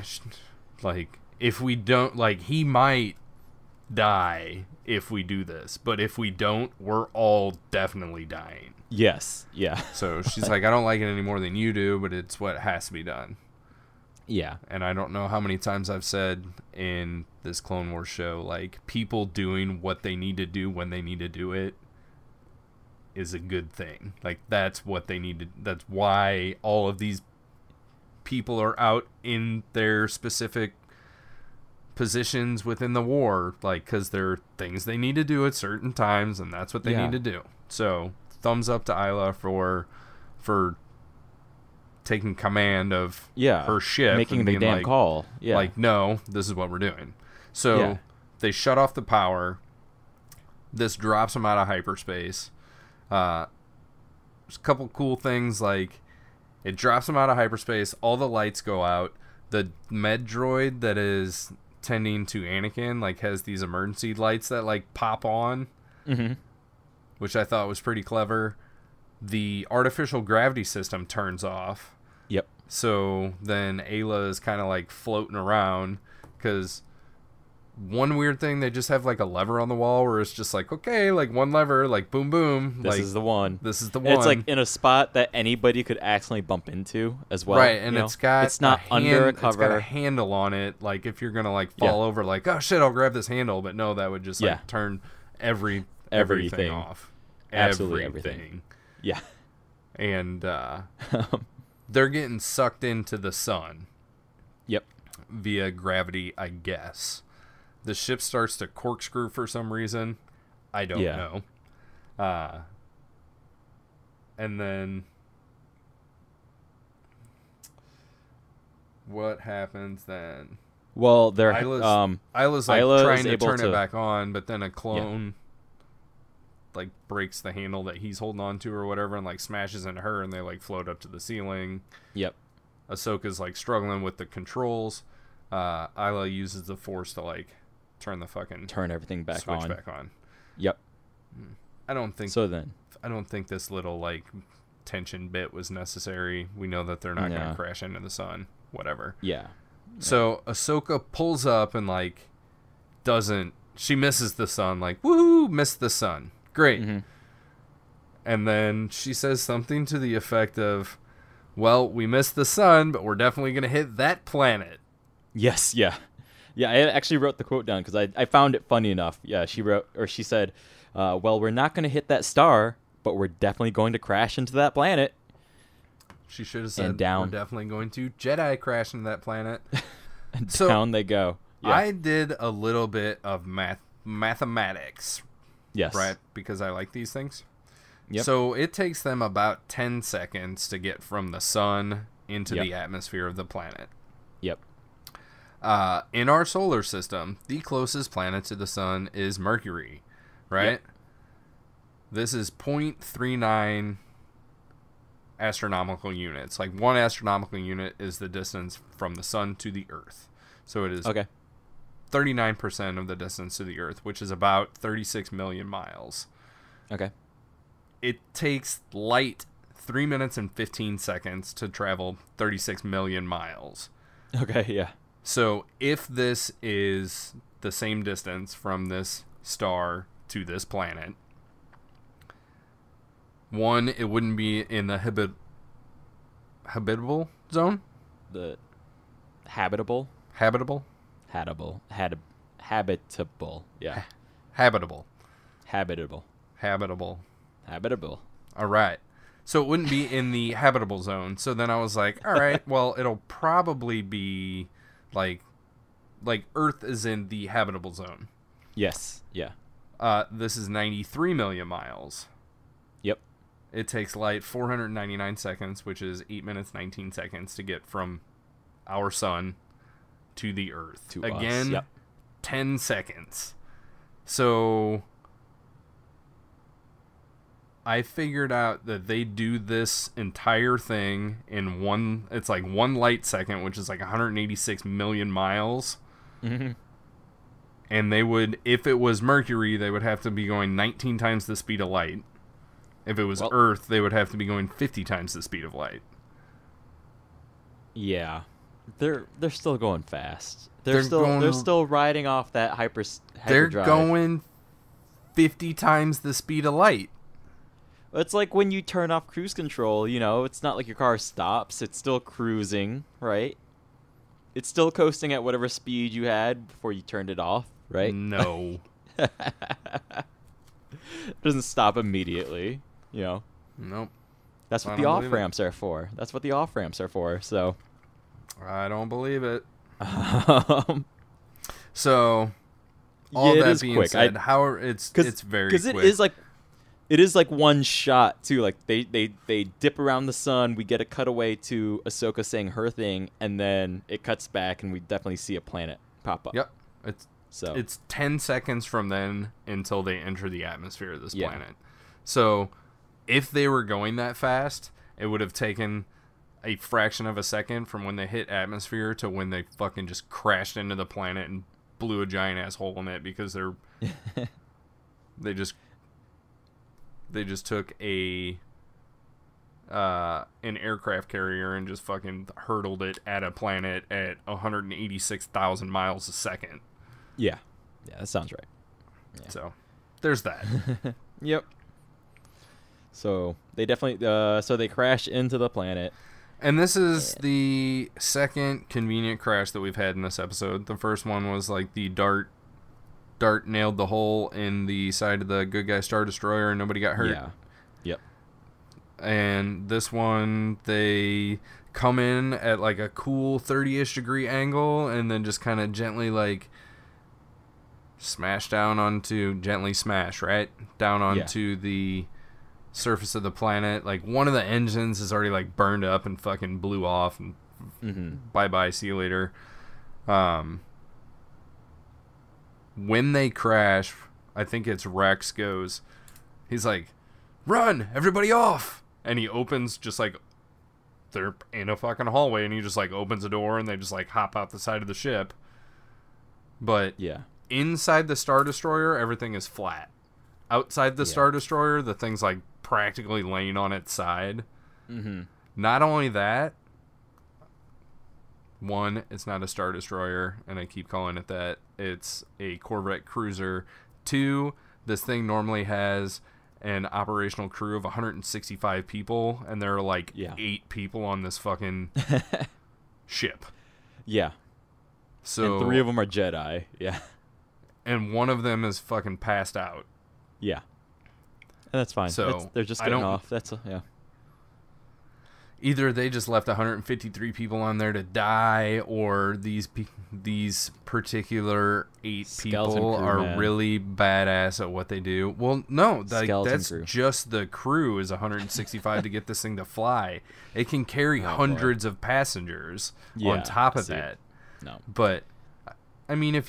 like, if we don't, like, he might die if we do this, but if we don't, we're all definitely dying. Yes. Yeah. So she's like, I don't like it any more than you do, but it's what has to be done. Yeah. And I don't know how many times I've said in this Clone Wars show, like, people doing what they need to do when they need to do it is a good thing. Like, that's what they need to, that's why all of these people are out in their specific positions within the war, like, because there are things they need to do at certain times, and that's what they need to do. So thumbs up to Ayla for for taking command of Yeah. her ship, Making and the being damn like, call. Yeah. like, no, this is what we're doing. So Yeah. they shut off the power. This drops them out of hyperspace. There's a couple cool things, like it drops them out of hyperspace. All the lights go out. The med droid that is tending to Anakin like has these emergency lights that like pop on, Mm-hmm. which I thought was pretty clever. The artificial gravity system turns off. Yep. So then Ayla is kind of like floating around, because one weird thing, they just have like a lever on the wall where it's just like, okay, like one lever, like boom, boom. This like, is the one. This is the And one. it's like in a spot that anybody could accidentally bump into as well. right, and it's got it's not under a It's got cover. a handle on it. Like if you're gonna like fall over, like, oh shit, I'll grab this handle. But no, that would just like Yeah. turn everything Everything. off. Absolutely everything. Yeah. And they're getting sucked into the sun Yep. via gravity, I guess. The ship starts to corkscrew for some reason. I don't know. And then what happens then? Well, they're Isla's like Isla trying is to able turn to- it back on, but then a clone like breaks the handle that he's holding on to or whatever, and like smashes into her, and they like float up to the ceiling. Yep. Ahsoka's like struggling with the controls. Isla uses the Force to like turn the fucking Turn everything back switch on. back on. Yep. I don't think So then, I don't think this little like tension bit was necessary. We know that they're not going No. to crash into the sun. Whatever. yeah. So Ahsoka pulls up and like doesn't. She misses the sun. Like, woohoo! Missed the sun. Great. Mm-hmm. And then she says something to the effect of, "Well, we missed the sun, but we're definitely going to hit that planet." Yes. Yeah. Yeah. I actually wrote the quote down because I found it funny enough. Yeah. She said, "Well, we're not going to hit that star, but we're definitely going to crash into that planet." She should have said, down. "We're definitely going to Jedi crash into that planet." And So, down they go. Yeah. I did a little bit of mathematics, yes. right? Because I like these things. Yep. So it takes them about 10 seconds to get from the sun into Yep. the atmosphere of the planet. Yep. In our solar system, the closest planet to the sun is Mercury, right? Yep. This is 0.39 astronomical units. Like 1 astronomical unit is the distance from the sun to the Earth. So it is Okay. 39% of the distance to the Earth, which is about 36 million miles. Okay. It takes light 3 minutes and 15 seconds to travel 36 million miles. Okay. Yeah. So if this is the same distance from this star to this planet, one, it wouldn't be in the habitable zone? The habitable. Habitable? Habitable. Yeah. Habitable. Habitable. Habitable. Habitable. All right. So it wouldn't be in the habitable zone. So then I was like, all right, well, it'll probably be like Earth is in the habitable zone. Yes. Yeah. This is 93 million miles. Yep. It takes light 499 seconds, which is 8 minutes 19 seconds to get from our sun to the Earth. To us, Again, yep. 10 seconds. So I figured out that they do this entire thing in one, it's like 1 light second, which is like 186 million miles. Mm-hmm. And they would, if it was Mercury, they would have to be going 19 times the speed of light. If it was Earth, they would have to be going 50 times the speed of light. Yeah. They're still going fast. They're They're still riding off that They're hyperdrive. going 50 times the speed of light. It's like when you turn off cruise control, you know, it's not like your car stops. It's still cruising, right? It's still coasting at whatever speed you had before you turned it off, right? No. It doesn't stop immediately, you know. Nope. That's what I the don't believe it. off-ramps are for. That's what the off-ramps are for, so. I don't believe it. Um, So, all yeah, it that is being quick. said, how it's very quick. Because it is like, It is like one shot too. Like they dip around the sun. We get a cutaway to Ahsoka saying her thing, and then it cuts back, and we definitely see a planet pop up. Yep. It's So it's 10 seconds from then until they enter the atmosphere of this Yeah. planet. So if they were going that fast, it would have taken a fraction of a second from when they hit atmosphere to when they fucking just crashed into the planet and blew a giant ass hole in it, because they just took an aircraft carrier and just fucking hurtled it at a planet at 186,000 miles a second. yeah, that sounds right. Yeah. So there's that. Yep. So they definitely so they crash into the planet. And this is the second convenient crash that we've had in this episode. The first one was like the dart nailed the hole in the side of the good guy Star Destroyer and nobody got hurt. Yeah. Yep. And this one, they come in at like a cool 30-ish degree angle and then just kind of gently like gently smash right down onto the surface of the planet. Like one of the engines is already like burned up and fucking blew off, and bye-bye, see you later. When they crash, I think it's Rex he's like, run, everybody off. And he opens, just like, they're in a fucking hallway, and he just like opens a door and they just like hop out the side of the ship. But Yeah. inside the Star Destroyer, everything is flat. Outside the Star Destroyer, the thing's like practically laying on its side. Mm-hmm. Not only that, one, it's not a Star Destroyer, and I keep calling it that. It's a Corvette cruiser. Two, this thing normally has an operational crew of 165 people, and there are like 8 people on this fucking ship. Yeah. So and 3 of them are Jedi. Yeah. And one of them is fucking passed out. Yeah. And that's fine. So they're just getting off. That's yeah. Either they just left 153 people on there to die, or these particular 8 Skeleton people crew, are man. really badass at what they do. Well, no, that's crew. just the crew is 165 to get this thing to fly. It can carry hundreds of passengers on top of that. No. But, I mean,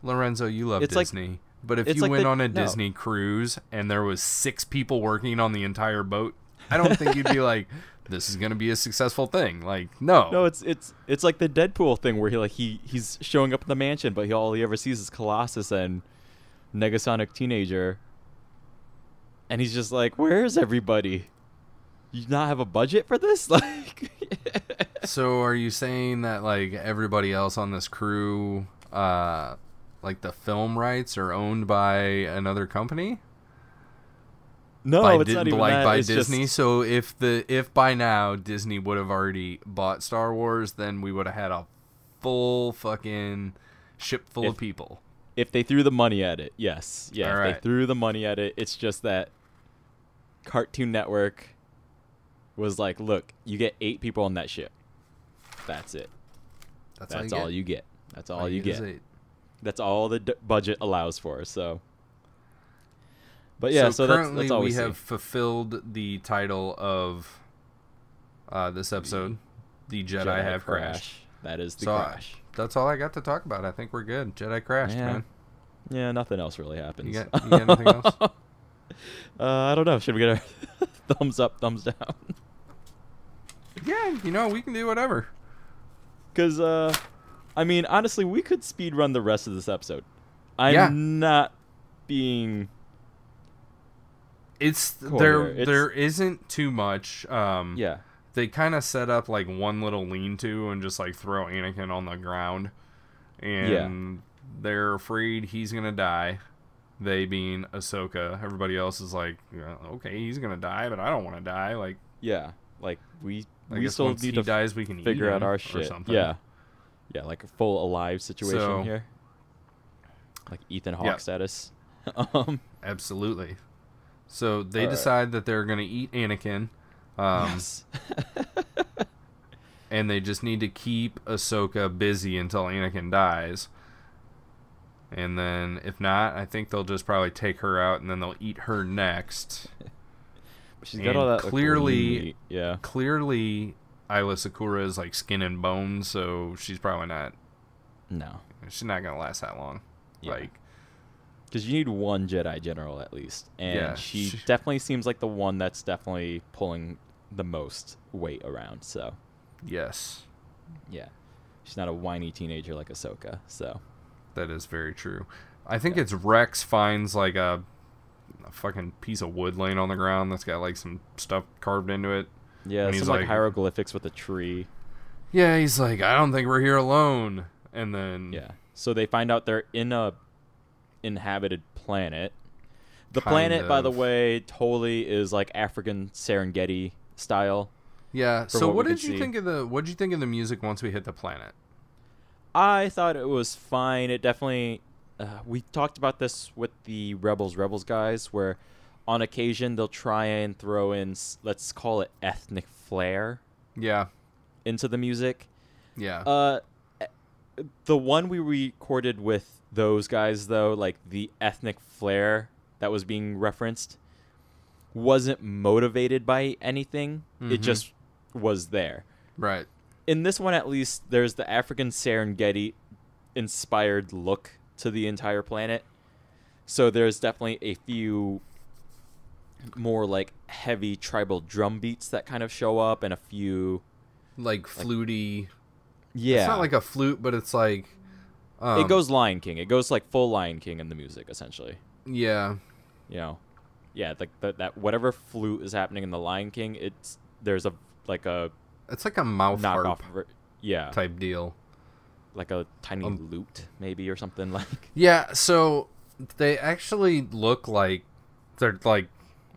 Lorenzo, you love Disney. But if you went on a Disney cruise and there was 6 people working on the entire boat, I don't think you'd be like, this is going to be a successful thing. Like, no. No, it's like the Deadpool thing where he's showing up in the mansion, but all he ever sees is Colossus and Negasonic Teenager. And he's just like, where's everybody? You not have a budget for this? Like So are you saying that like everybody else on this crew, like the film rights are owned by another company? No, it's not even like that. by It's Disney. just, So if by now Disney would have already bought Star Wars, then we would have had a full fucking ship full of people. if they threw the money at it, yes. Yeah, All if right. they threw the money at it, it's just that Cartoon Network was like, look, you get 8 people on that ship. That's it. That's all you get. That's all you get. That's all the budget allows for. So, but yeah, so currently that's all we see. have fulfilled the title of this episode. The Jedi have crashed. That is the So, crash. That's all I got to talk about. I think we're good. Jedi crashed, Yeah. man. Yeah, nothing else really happens. You got anything else? I don't know. Should we get our thumbs up, thumbs down? Yeah, we can do whatever. Because, I mean, honestly, we could speed run the rest of this episode. I'm not being. There isn't too much. Yeah. They kind of set up like one little lean-to and just like throw Anakin on the ground, and they're afraid he's gonna die. They being Ahsoka. Everybody else is like, okay, he's gonna die, but I don't want to die. Like, Yeah. Like, we guess still once need he to dies, we can figure eat out him our or shit. something. Yeah. Yeah, like a full alive situation So- here. Like Ethan Hawke Yeah. status. Absolutely. So they All right. decide that they're gonna eat Anakin. Yes. And they just need to keep Ahsoka busy until Anakin dies. And then if not, I think they'll just probably take her out and then they'll eat her next. She's got all that like, lean meat. Yeah. Clearly, Ayla Secura is like skin and bones, so she's probably not. No. She's not gonna last that long. Yeah. Like, because you need one Jedi General at least, and she definitely seems like the one that's definitely pulling the most weight around. So. Yes. Yeah. She's not a whiny teenager like Ahsoka. So. That is very true. I think it's Rex finds like a fucking piece of wood laying on the ground that's got like some stuff carved into it. Yeah, some like hieroglyphics with a tree. Yeah, he's like, I don't think we're here alone. And then so they find out they're in a inhabited planet. The planet, by the way, totally is like African Serengeti style. Yeah. So what did you think of the music once we hit the planet? I thought it was fine. It definitely we talked about this with the Rebels guys, where on occasion they'll try and throw in, let's call it ethnic flair. Yeah. Into the music. Yeah. The one we recorded with those guys, though, like the ethnic flair that was being referenced, wasn't motivated by anything. Mm-hmm. It just was there. Right. In this one, at least, there's the African Serengeti inspired look to the entire planet. So there's definitely a few more like heavy tribal drum beats that kind of show up, and a few like fluty. Yeah, it's not like a flute, but it's like it goes Lion King. It goes like full Lion King in the music, essentially. Yeah, you know, yeah, like that whatever flute is happening in the Lion King, it's a mouth knockoff harp, yeah, type deal, like a tiny lute maybe or something like. Yeah, so they actually look like they're like.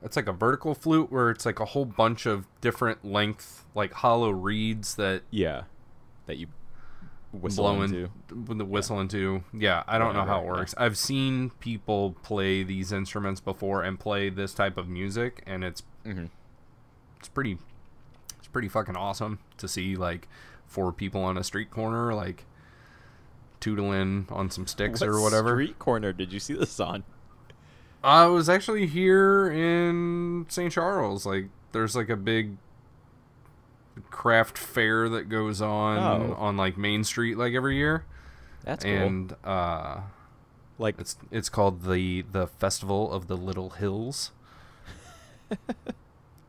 It's like a vertical flute where it's like a whole bunch of different length, like hollow reeds that you whistle into. Yeah, I don't know how it works. I've seen people play these instruments before and play this type of music, and it's pretty fucking awesome to see like 4 people on a street corner like tootling on some sticks or whatever. Street corner did you see this on? I was actually here in St. Charles. Like, there's like a big craft fair that goes on like Main Street like every year. That's cool. And like it's called the Festival of the Little Hills.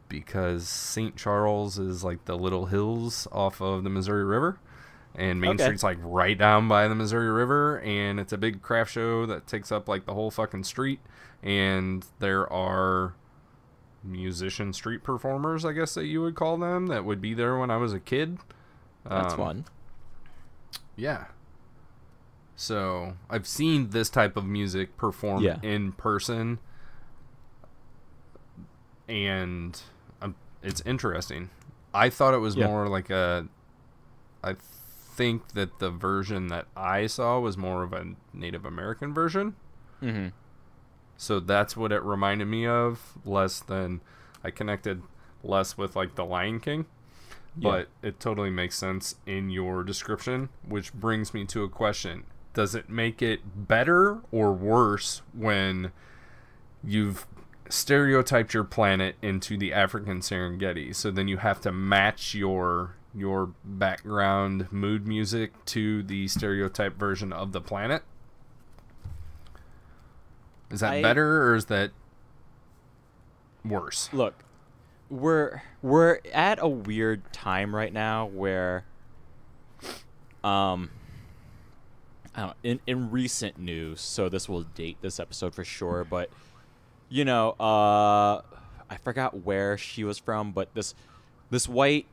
Because St. Charles is like the Little Hills off of the Missouri River. And Main Street's like right down by the Missouri River, and it's a big craft show that takes up like the whole fucking street. And there are musician street performers, I guess that you would call them, that would be there when I was a kid. That's fun. Yeah. So I've seen this type of music performed in person, and it's interesting. I thought it was more like I think that the version that I saw was more of a Native American version. Mm-hmm. So that's what it reminded me of, I connected less with like the Lion King. But it totally makes sense in your description, which brings me to a question. Does it make it better or worse when you've stereotyped your planet into the African Serengeti? So then you have to match your background mood music to the stereotype version of the planet? Is that better or is that worse? Look, we're at a weird time right now where I don't know, in recent news, so this will date this episode for sure, but you know, I forgot where she was from, but this white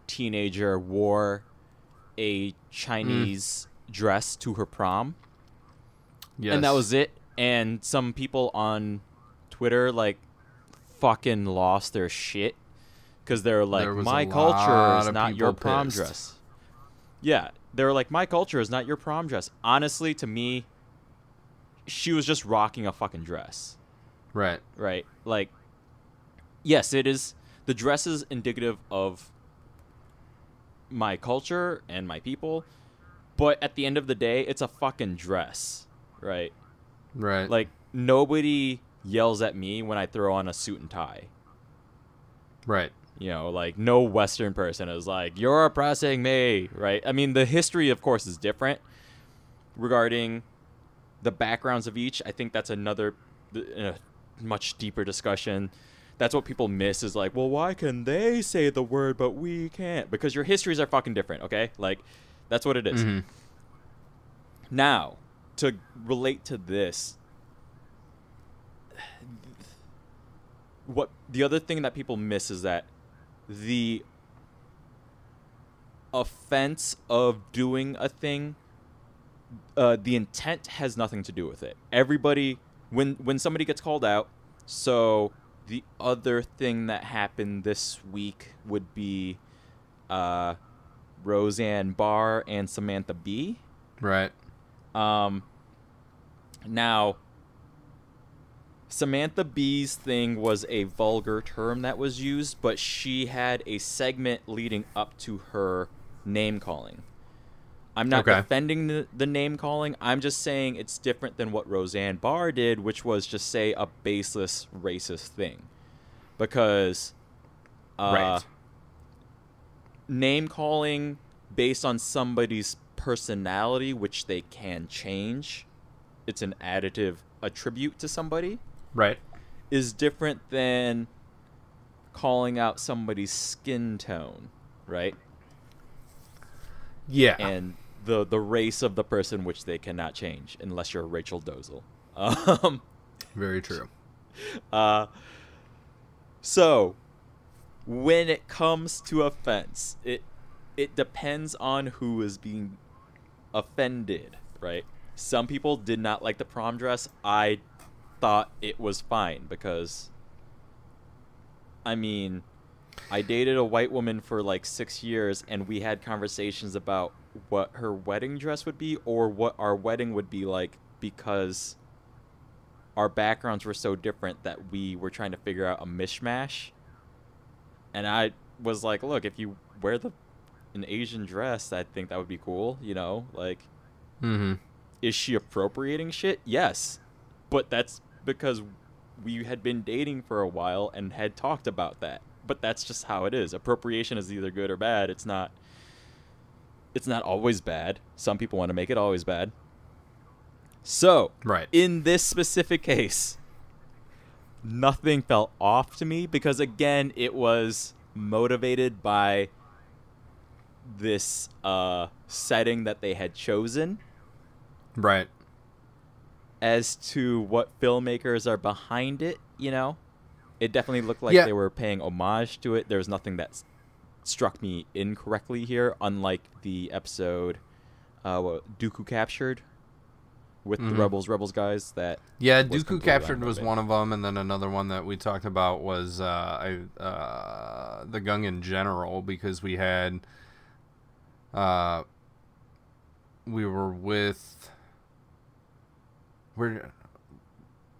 teenager wore a Chinese dress to her prom. Yes. And that was it. And some people on Twitter like fucking lost their shit because they're like, my culture is not your prom dress. Yeah, they were like, my culture is not your prom dress. Honestly, to me, she was just rocking a fucking dress. Right. Right. Like, yes, it is. The dress is indicative of my culture and my people, But at the end of the day, it's a fucking dress, right? Right. Like, nobody yells at me when I throw on a suit and tie. Right. You know, like, no Western person is like, you're oppressing me, right? I mean, the history, of course, is different regarding the backgrounds of each. I think that's another much deeper discussion. That's what people miss is like, well, why can they say the word but we can't? Because your histories are fucking different, okay? Like, that's what it is. Mm-hmm. Now, to relate to this, what the other thing that people miss is that the offense of doing a thing, the intent has nothing to do with it. Everybody, when somebody gets called out, so the other thing that happened this week would be Roseanne Barr and Samantha Bee. Right. Now, Samantha Bee's thing was a vulgar term that was used, but she had a segment leading up to her name calling. I'm not defending the name calling. I'm just saying it's different than what Roseanne Barr did, which was just say a baseless racist thing. Because name calling based on somebody's personality, which they can change, it's an additive attribute to somebody. Right. Is different than calling out somebody's skin tone, right? Yeah. And the race of the person, which they cannot change unless you're Rachel Dolezal. Very true. So when it comes to offense, it depends on who is being offended, right? Some people did not like the prom dress. I thought it was fine because, I mean, I dated a white woman for like 6 years, and we had conversations about what her wedding dress would be or what our wedding would be like because our backgrounds were so different that we were trying to figure out a mishmash. And I was like, look, if you wear an Asian dress, I think that would be cool, you know? Like, is she appropriating shit? Yes. But that's because we had been dating for a while and had talked about that. But that's just how it is. Appropriation is either good or bad. It's not always bad. Some people want to make it always bad. So, in this specific case, nothing felt off to me because, again, it was motivated by this setting that they had chosen. Right. As to what filmmakers are behind it, you know? It definitely looked like they were paying homage to it. There's nothing that struck me incorrectly here, unlike the episode Dooku Captured with the Rebels guys. That Dooku Captured was one of them, and then another one that we talked about was the Gungan General, because we had we were with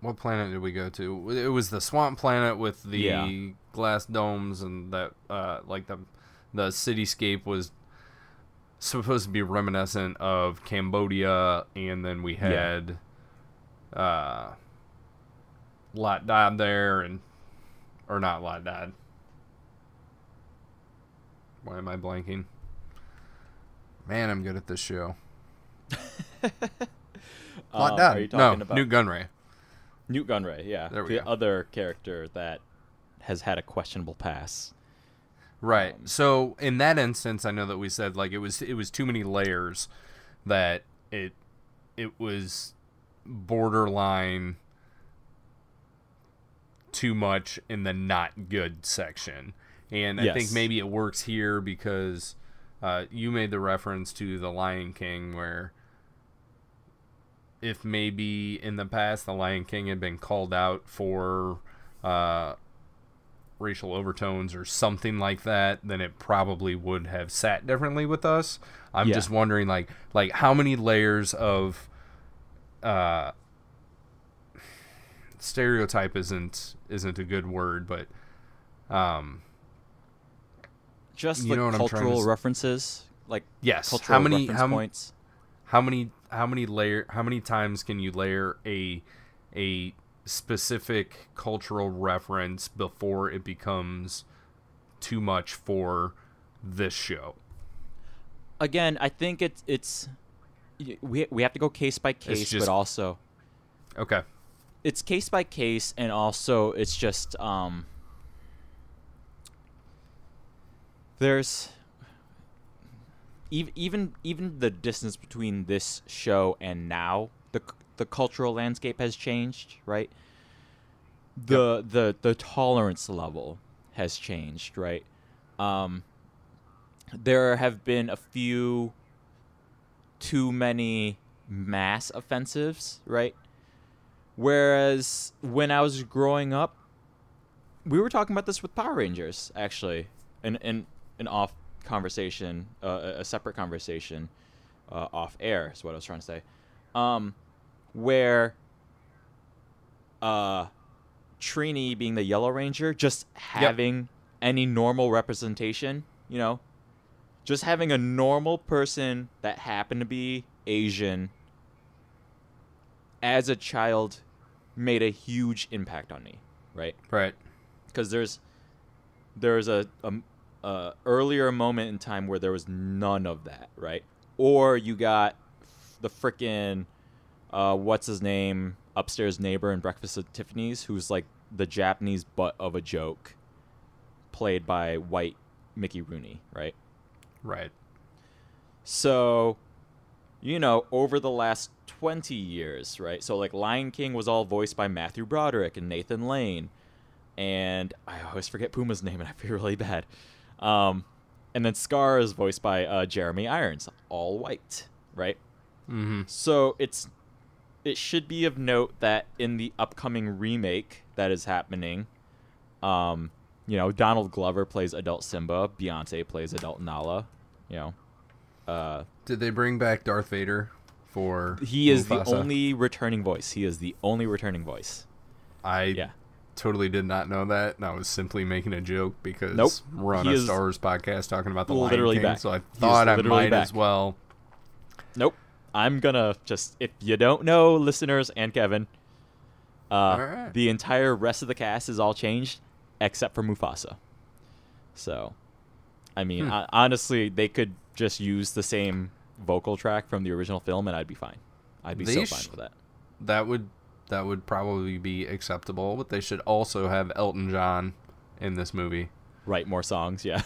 what planet did we go to? It was the swamp planet with the glass domes, and that like the cityscape was supposed to be reminiscent of Cambodia, and then we had Lat Dad there, or not Lat Dad. Why am I blanking? Man, I'm good at this show. Lat Dad. Are you talking about Newt Gunray. Newt Gunray, yeah. There we the go. other character that has had a questionable pass. Right. So in that instance, I know that we said like it was too many layers, that it was borderline too much in the not good section. And I think maybe it works here because you made the reference to The Lion King, where if maybe in the past The Lion King had been called out for racial overtones or something like that, then it probably would have sat differently with us. I'm just wondering, like how many layers of stereotype isn't a good word, but just you know like what cultural I'm trying to references, like yes, cultural reference points. how many times can you layer a specific cultural reference before it becomes too much for this show? Again, I think we have to go case by case, but also okay. It's case by case, and also it's just there's even the distance between this show and now, the cultural landscape has changed, right? The tolerance level has changed, right? There have been a few too many mass offensives, right? Whereas when I was growing up, we were talking about this with Power Rangers, actually, in an off conversation, a separate conversation, off air is what I was trying to say, where Trini being the Yellow Ranger, just having any normal representation, you know, just having a normal person that happened to be Asian as a child made a huge impact on me, right? Right. Because there's a earlier moment in time where there was none of that, right? Or you got the frickin' what's his name, upstairs neighbor in Breakfast at Tiffany's, who's like the Japanese butt of a joke, played by white Mickey Rooney, right? Right. So, you know, over the last 20 years, right? So, like, Lion King was all voiced by Matthew Broderick and Nathan Lane. And I always forget Puma's name, and I feel really bad. And then Scar is voiced by Jeremy Irons, all white, right? Mm-hmm. So, it should be of note that in the upcoming remake that is happening, you know, Donald Glover plays adult Simba, Beyonce plays adult Nala, you know. Did they bring back Darth Vader for He is Mufasa? the only returning voice. He is the only returning voice. I totally did not know that, and I was simply making a joke because Nope. we're on He a is Star Wars podcast talking about the literally Lion King, back. so I He is thought I literally might back. as well. Nope. I'm gonna just, if you don't know, listeners and Kevin, right. the entire rest of the cast is all changed except for Mufasa. So, I mean, honestly, they could just use the same vocal track from the original film, and I'd be fine. I'd be so fine with that. That would probably be acceptable, but they should also have Elton John in this movie. Write more songs, yeah.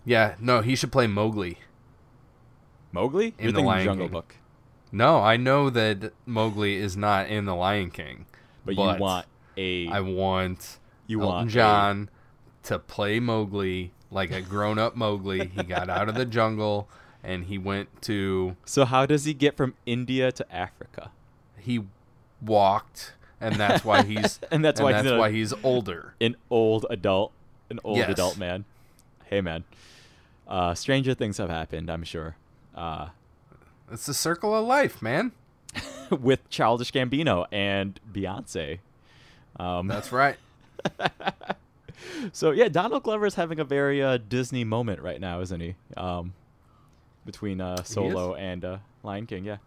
Yeah, no, he should play Mowgli. Mowgli? In You're the thinking Lion Jungle King. Book. No, I know that Mowgli is not in the Lion King, But you want I want You Elton want John to play Mowgli like a grown-up Mowgli. He got out of the jungle and he went to. So how does he get from India to Africa? He walked, and that's why he's And that's why he's older. An old adult Yes. adult man. Hey man, stranger things have happened, I'm sure. It's the circle of life, man. With Childish Gambino and Beyonce. That's right. So yeah, Donald Glover is having a very Disney moment right now, isn't he? Between Solo and Lion King, yeah.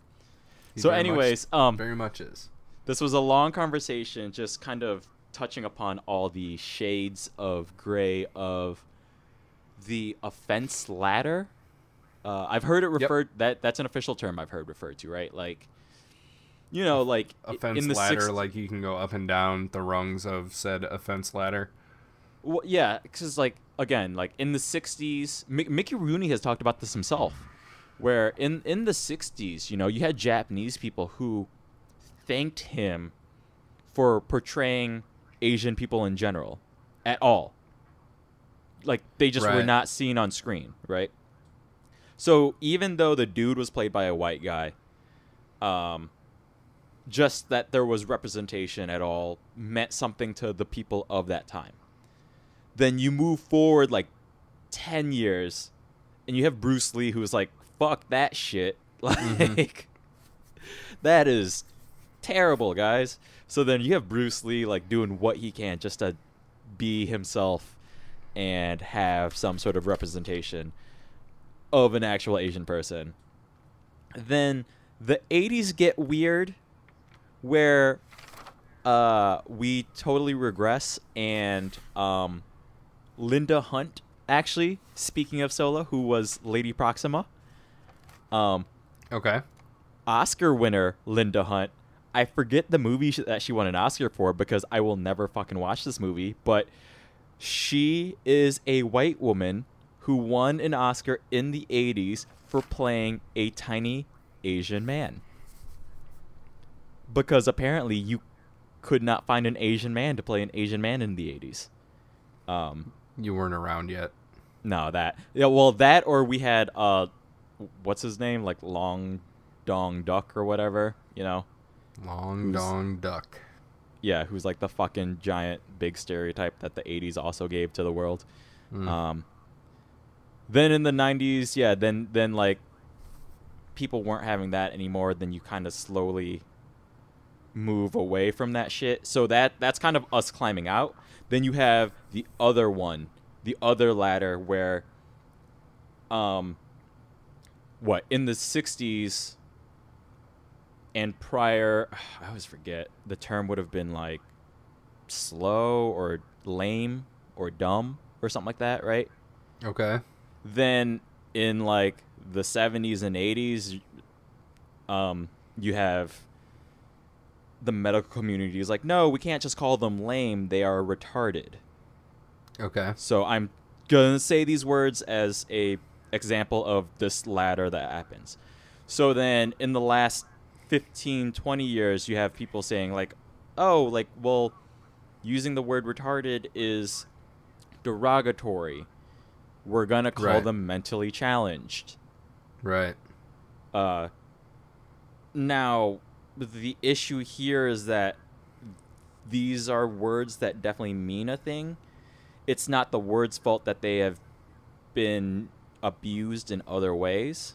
He So very anyways, very much is. this was a long conversation, just kind of touching upon all the shades of gray of the offense ladder. I've heard it referred that's an official term I've heard referred to, right? Like, you know, like Offense in the ladder, like you can go up and down the rungs of said offense ladder. Well, yeah, because like again, like in the '60s, Mickey Rooney has talked about this himself, where in the '60s, you know, you had Japanese people who thanked him for portraying Asian people in general at all. Like they just were Right. not seen on screen, right? So even though the dude was played by a white guy, just that there was representation at all meant something to the people of that time. Then you move forward like 10 years and you have Bruce Lee who's like, fuck that shit. Like, that is terrible, guys. So then you have Bruce Lee like doing what he can just to be himself and have some sort of representation of an actual Asian person. Then the 80s get weird, where we totally regress, and Linda Hunt, actually, speaking of Solo, who was Lady Proxima, Okay. Oscar winner Linda Hunt. I forget the movie that she won an Oscar for because I will never fucking watch this movie, but she is a white woman who won an Oscar in the 80s for playing a tiny Asian man. Because apparently you could not find an Asian man to play an Asian man in the 80s. You weren't around yet. No, that or we had what's his name? Like Long Dong Duck or whatever, you know? Long Dong Duck. Yeah, who's like the fucking giant big stereotype that the 80s also gave to the world. Then in the 90s, yeah, then like people weren't having that anymore, then you kind of slowly move away from that shit. So that's kind of us climbing out. Then you have the other one, the other ladder where in the 60s and prior, I always forget, the term would have been like slow or lame or dumb or something like that, right? Okay. Then in like the 70s and 80s, you have the medical community is like, no, we can't just call them lame, they are retarded. Okay. So I'm gonna say these words as a example of this ladder that happens. So then in the last 15, 20 years, you have people saying like, oh, like, well, using the word retarded is derogatory. We're gonna call them mentally challenged. Right. Now, the issue here is that these are words that definitely mean a thing. It's not the word's fault that they have been abused in other ways.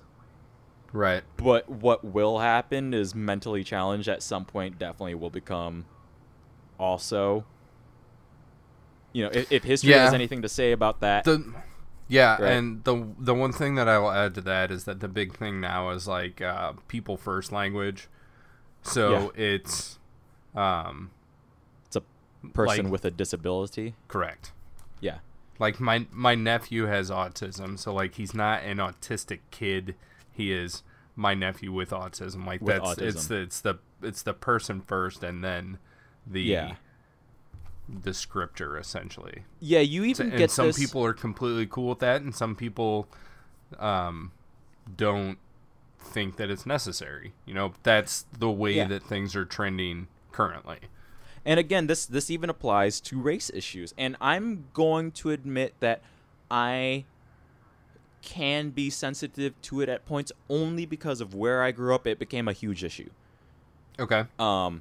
Right. But what will happen is mentally challenged at some point definitely will become also, you know, if history has anything to say about that. Right. And the one thing that I will add to that is that the big thing now is like people first language. So it's a person with a disability. Correct. Yeah. Like my nephew has autism, so like he's not an autistic kid. He is my nephew with autism. Like with that's autism. it's the person first and then the descriptor essentially. Yeah, you even and get some this... people are completely cool with that, and some people don't think that it's necessary. You know, that's the way that things are trending currently. And again, this even applies to race issues. And I'm going to admit that I can be sensitive to it at points only because of where I grew up. It became a huge issue. Okay. But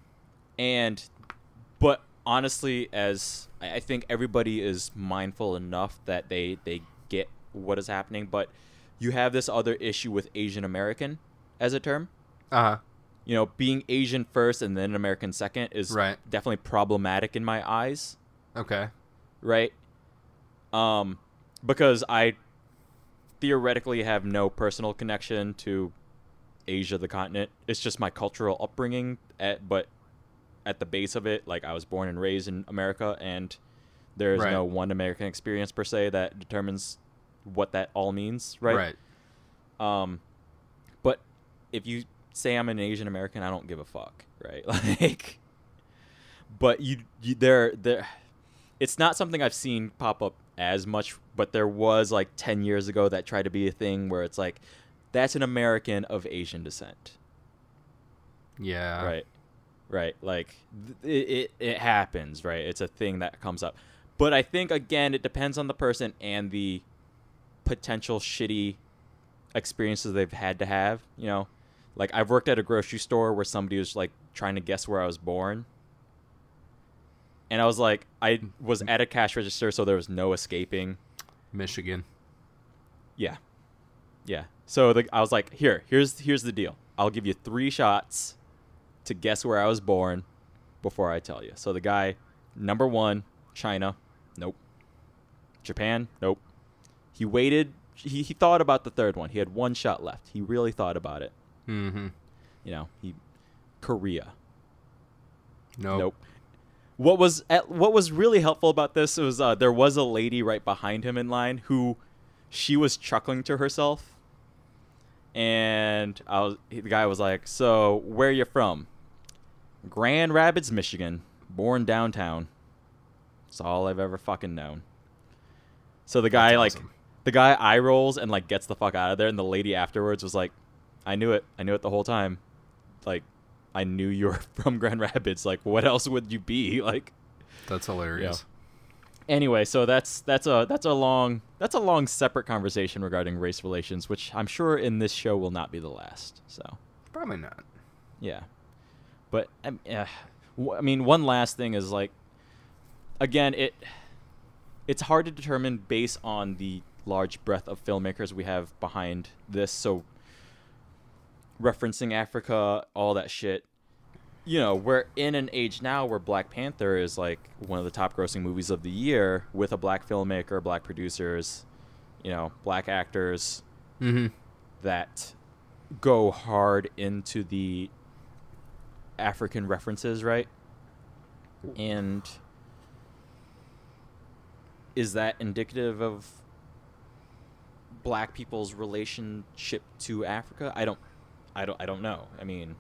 honestly, as I think everybody is mindful enough that they get what is happening, but you have this other issue with Asian American as a term. Uh-huh. You know, being Asian first and then American second is definitely problematic in my eyes. Okay. Right? Because I theoretically have no personal connection to Asia, the continent. It's just my cultural upbringing, but at the base of it, like I was born and raised in America, and there is no one American experience per se that determines what that all means, right? Right. But if you say I'm an Asian American, I don't give a fuck, right? Like, but there, it's not something I've seen pop up as much, but there was like 10 years ago that tried to be a thing where it's like, that's an American of Asian descent. Yeah. Right. Like it happens, right? It's a thing that comes up. But I think again, it depends on the person and the potential shitty experiences they've had to have, you know? Like I've worked at a grocery store where somebody was like trying to guess where I was born. And I was like, I was at a cash register, so there was no escaping. Michigan. Yeah. So I was like, here's the deal. I'll give you 3 shots to guess where I was born before I tell you. So the guy, number 1, China. Nope. Japan. Nope. He waited. He thought about the third one. He had 1 shot left. He really thought about it. Mm-hmm. Korea. Nope. What was really helpful about this was there was a lady right behind him in line who she was chuckling to herself, and the guy was like, "So where you from?" "Grand Rapids, Michigan. Born downtown." That's all I've ever fucking known. So the guy awesome. the guy eye rolls and like gets the fuck out of there, and the lady afterwards was like, I knew it the whole time. Like, I knew you were from Grand Rapids. Like, what else would you be? Like, That's hilarious. anyway, so that's a long separate conversation regarding race relations, which I'm sure in this show will not be the last. So Probably not. yeah, but I mean, one last thing is like, again, it's hard to determine based on the large breadth of filmmakers we have behind this. So referencing Africa, all that shit. We're in an age now where Black Panther is like one of the top grossing movies of the year with a black filmmaker, black producers, black actors that go hard into the African references, right? And is that indicative of black people's relationship to Africa? I don't know. I mean,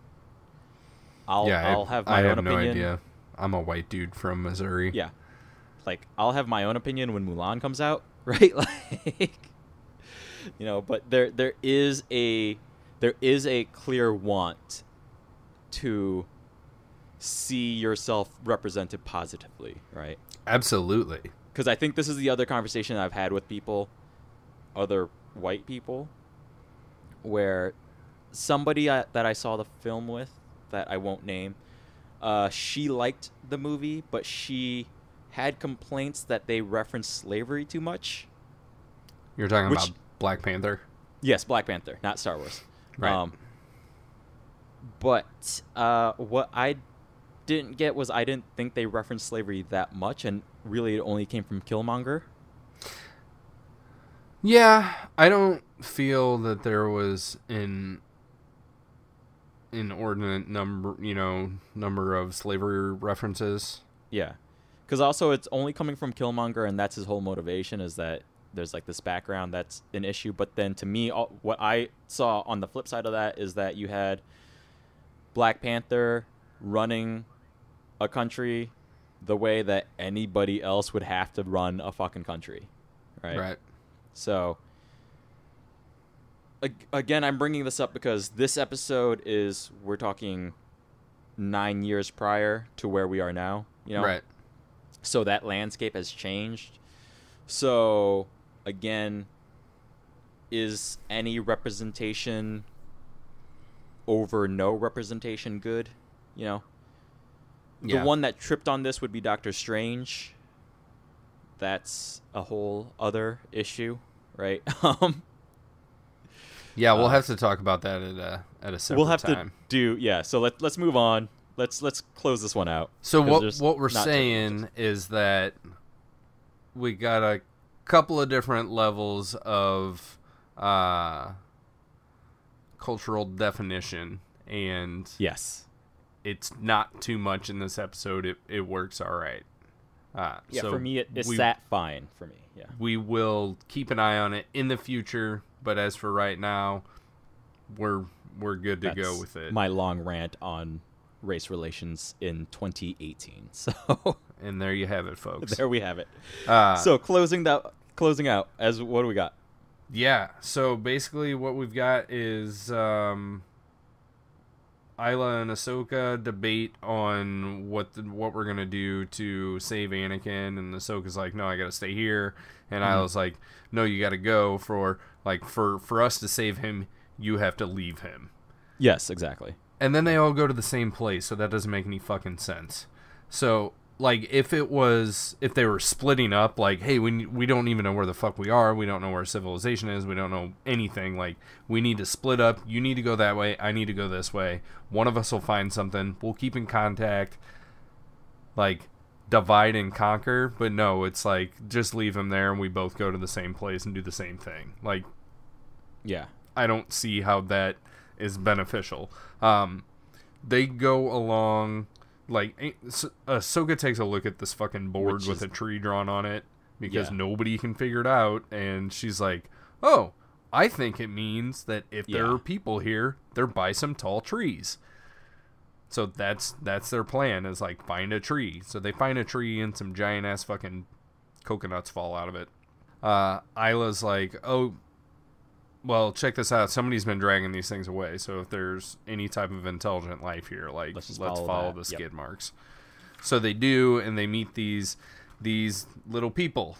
I'll have my own opinion. I have no idea. I'm a white dude from Missouri. Yeah. Like, I'll have my own opinion when Mulan comes out, right? Like, but there is a clear want to see yourself represented positively, right? Absolutely. Because I think this is the other conversation I've had with people, other white people, where somebody that I saw the film with, that I won't name, she liked the movie, but she had complaints that they referenced slavery too much. You're talking about Black Panther? Yes, Black Panther, not Star Wars. Right. But what I didn't get was I didn't think they referenced slavery that much, and really it only came from Killmonger. Yeah, I don't feel that there was an inordinate number of slavery references. Yeah, because also it's only coming from Killmonger, and that's his whole motivation, is that there's like this background that's an issue. But then to me, what I saw on the flip side of that is that you had Black Panther running a country the way that anybody else would have to run a fucking country, right? Right. So again, I'm bringing this up because this episode we're talking 9 years prior to where we are now, Right. So that landscape has changed. So again, is any representation over no representation good? The one that tripped on this would be Doctor Strange. That's a whole other issue, right? Yeah, we'll have to talk about that at a separate time. We'll have to do, yeah. So let's move on. Let's close this one out. So what we're saying is that we got a couple of different levels of cultural definition, and yes, it's not too much in this episode. It works all right. So for me, it sat fine for me. Yeah, we will keep an eye on it in the future, but as for right now, we're good to go with it. My long rant on race relations in 2018. So, and there you have it, folks. There we have it. So closing out, as what do we got? Yeah. So basically, what we've got is Isla and Ahsoka debate on what we're gonna do to save Anakin, and Ahsoka's like, "No, I gotta stay here," and Isla's like, "No, you gotta go. For us to save him, you have to leave him." Yes, exactly. And then they all go to the same place, so that doesn't make any fucking sense. So, like, if they were splitting up, like, hey, we don't even know where the fuck we are, we don't know where civilization is, we don't know anything, like, we need to split up, you need to go that way, I need to go this way, one of us will find something, we'll keep in contact, like, divide and conquer. But no, it's like, just leave him there and we both go to the same place and do the same thing. Like, yeah, I don't see how that is beneficial. They go along, like, Ahsoka takes a look at this fucking board with a tree drawn on it because nobody can figure it out, and she's like, oh, I think it means that if there are people here, they're by some tall trees. So that's their plan, is like find a tree. So they find a tree and some giant ass fucking coconuts fall out of it. Isla's like, oh, well, check this out. Somebody's been dragging these things away. So if there's any type of intelligent life here, like let's follow the skid marks. So they do, and they meet these little people,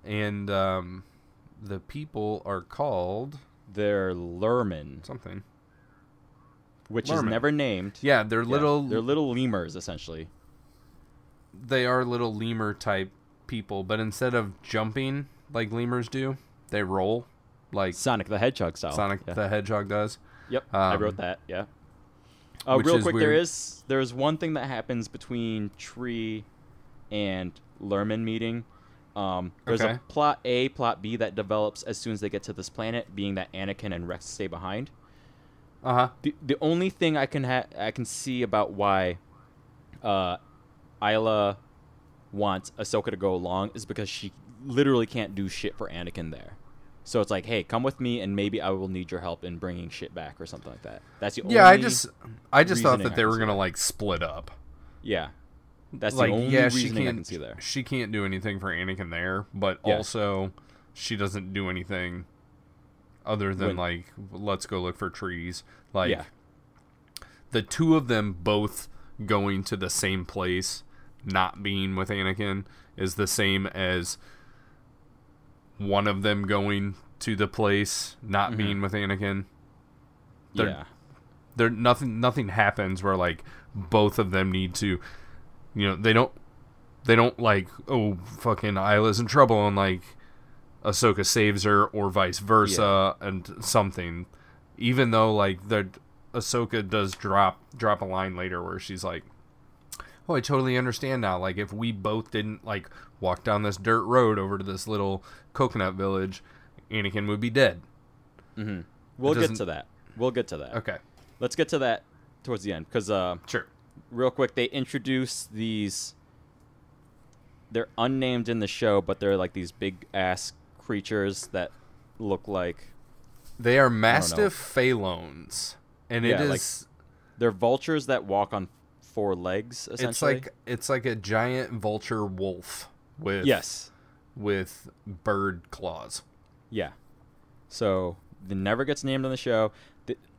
and the people are called, they're Lurmen. Something. Which is never named. Yeah, they're little lemurs, essentially. They are little lemur type people, but instead of jumping like lemurs do, they roll like Sonic the Hedgehog style. Sonic the Hedgehog does. Yep, I wrote that. Yeah. Real quick, weird. there's one thing that happens between Tree and Lurmen meeting. There's a plot A, plot B that develops as soon as they get to this planet, being that Anakin and Rex stay behind. The only thing I can see about why Isla wants Ahsoka to go along is because she literally can't do shit for Anakin there. So it's like, hey, come with me, and maybe I will need your help in bringing shit back or something like that. That's the only. Yeah, I just thought that they were gonna like split up. Yeah, that's the only reasoning I can see there. She can't do anything for Anakin there, but also she doesn't do anything other than like, let's go look for trees. Like, the two of them both going to the same place, not being with Anakin, is the same as one of them going to the place, not being with Anakin. They're nothing happens where like both of them need to, they don't like, oh, fucking Isla's in trouble and like Ahsoka saves her, or vice versa, and something. Even though like Ahsoka does drop a line later where she's like, oh, I totally understand now. Like, if we both didn't like walk down this dirt road over to this little coconut village, Anakin would be dead. Mm-hmm. We'll get to that. Okay. Let's get to that towards the end, because sure. Real quick, they introduce these. They're unnamed in the show, but they're like these big ass creatures that look like, they are Mastiff Phalones, and it is like, they're vultures that walk on 4 legs. Essentially, it's like a giant vulture wolf with with bird claws. Yeah. So it never gets named on the show.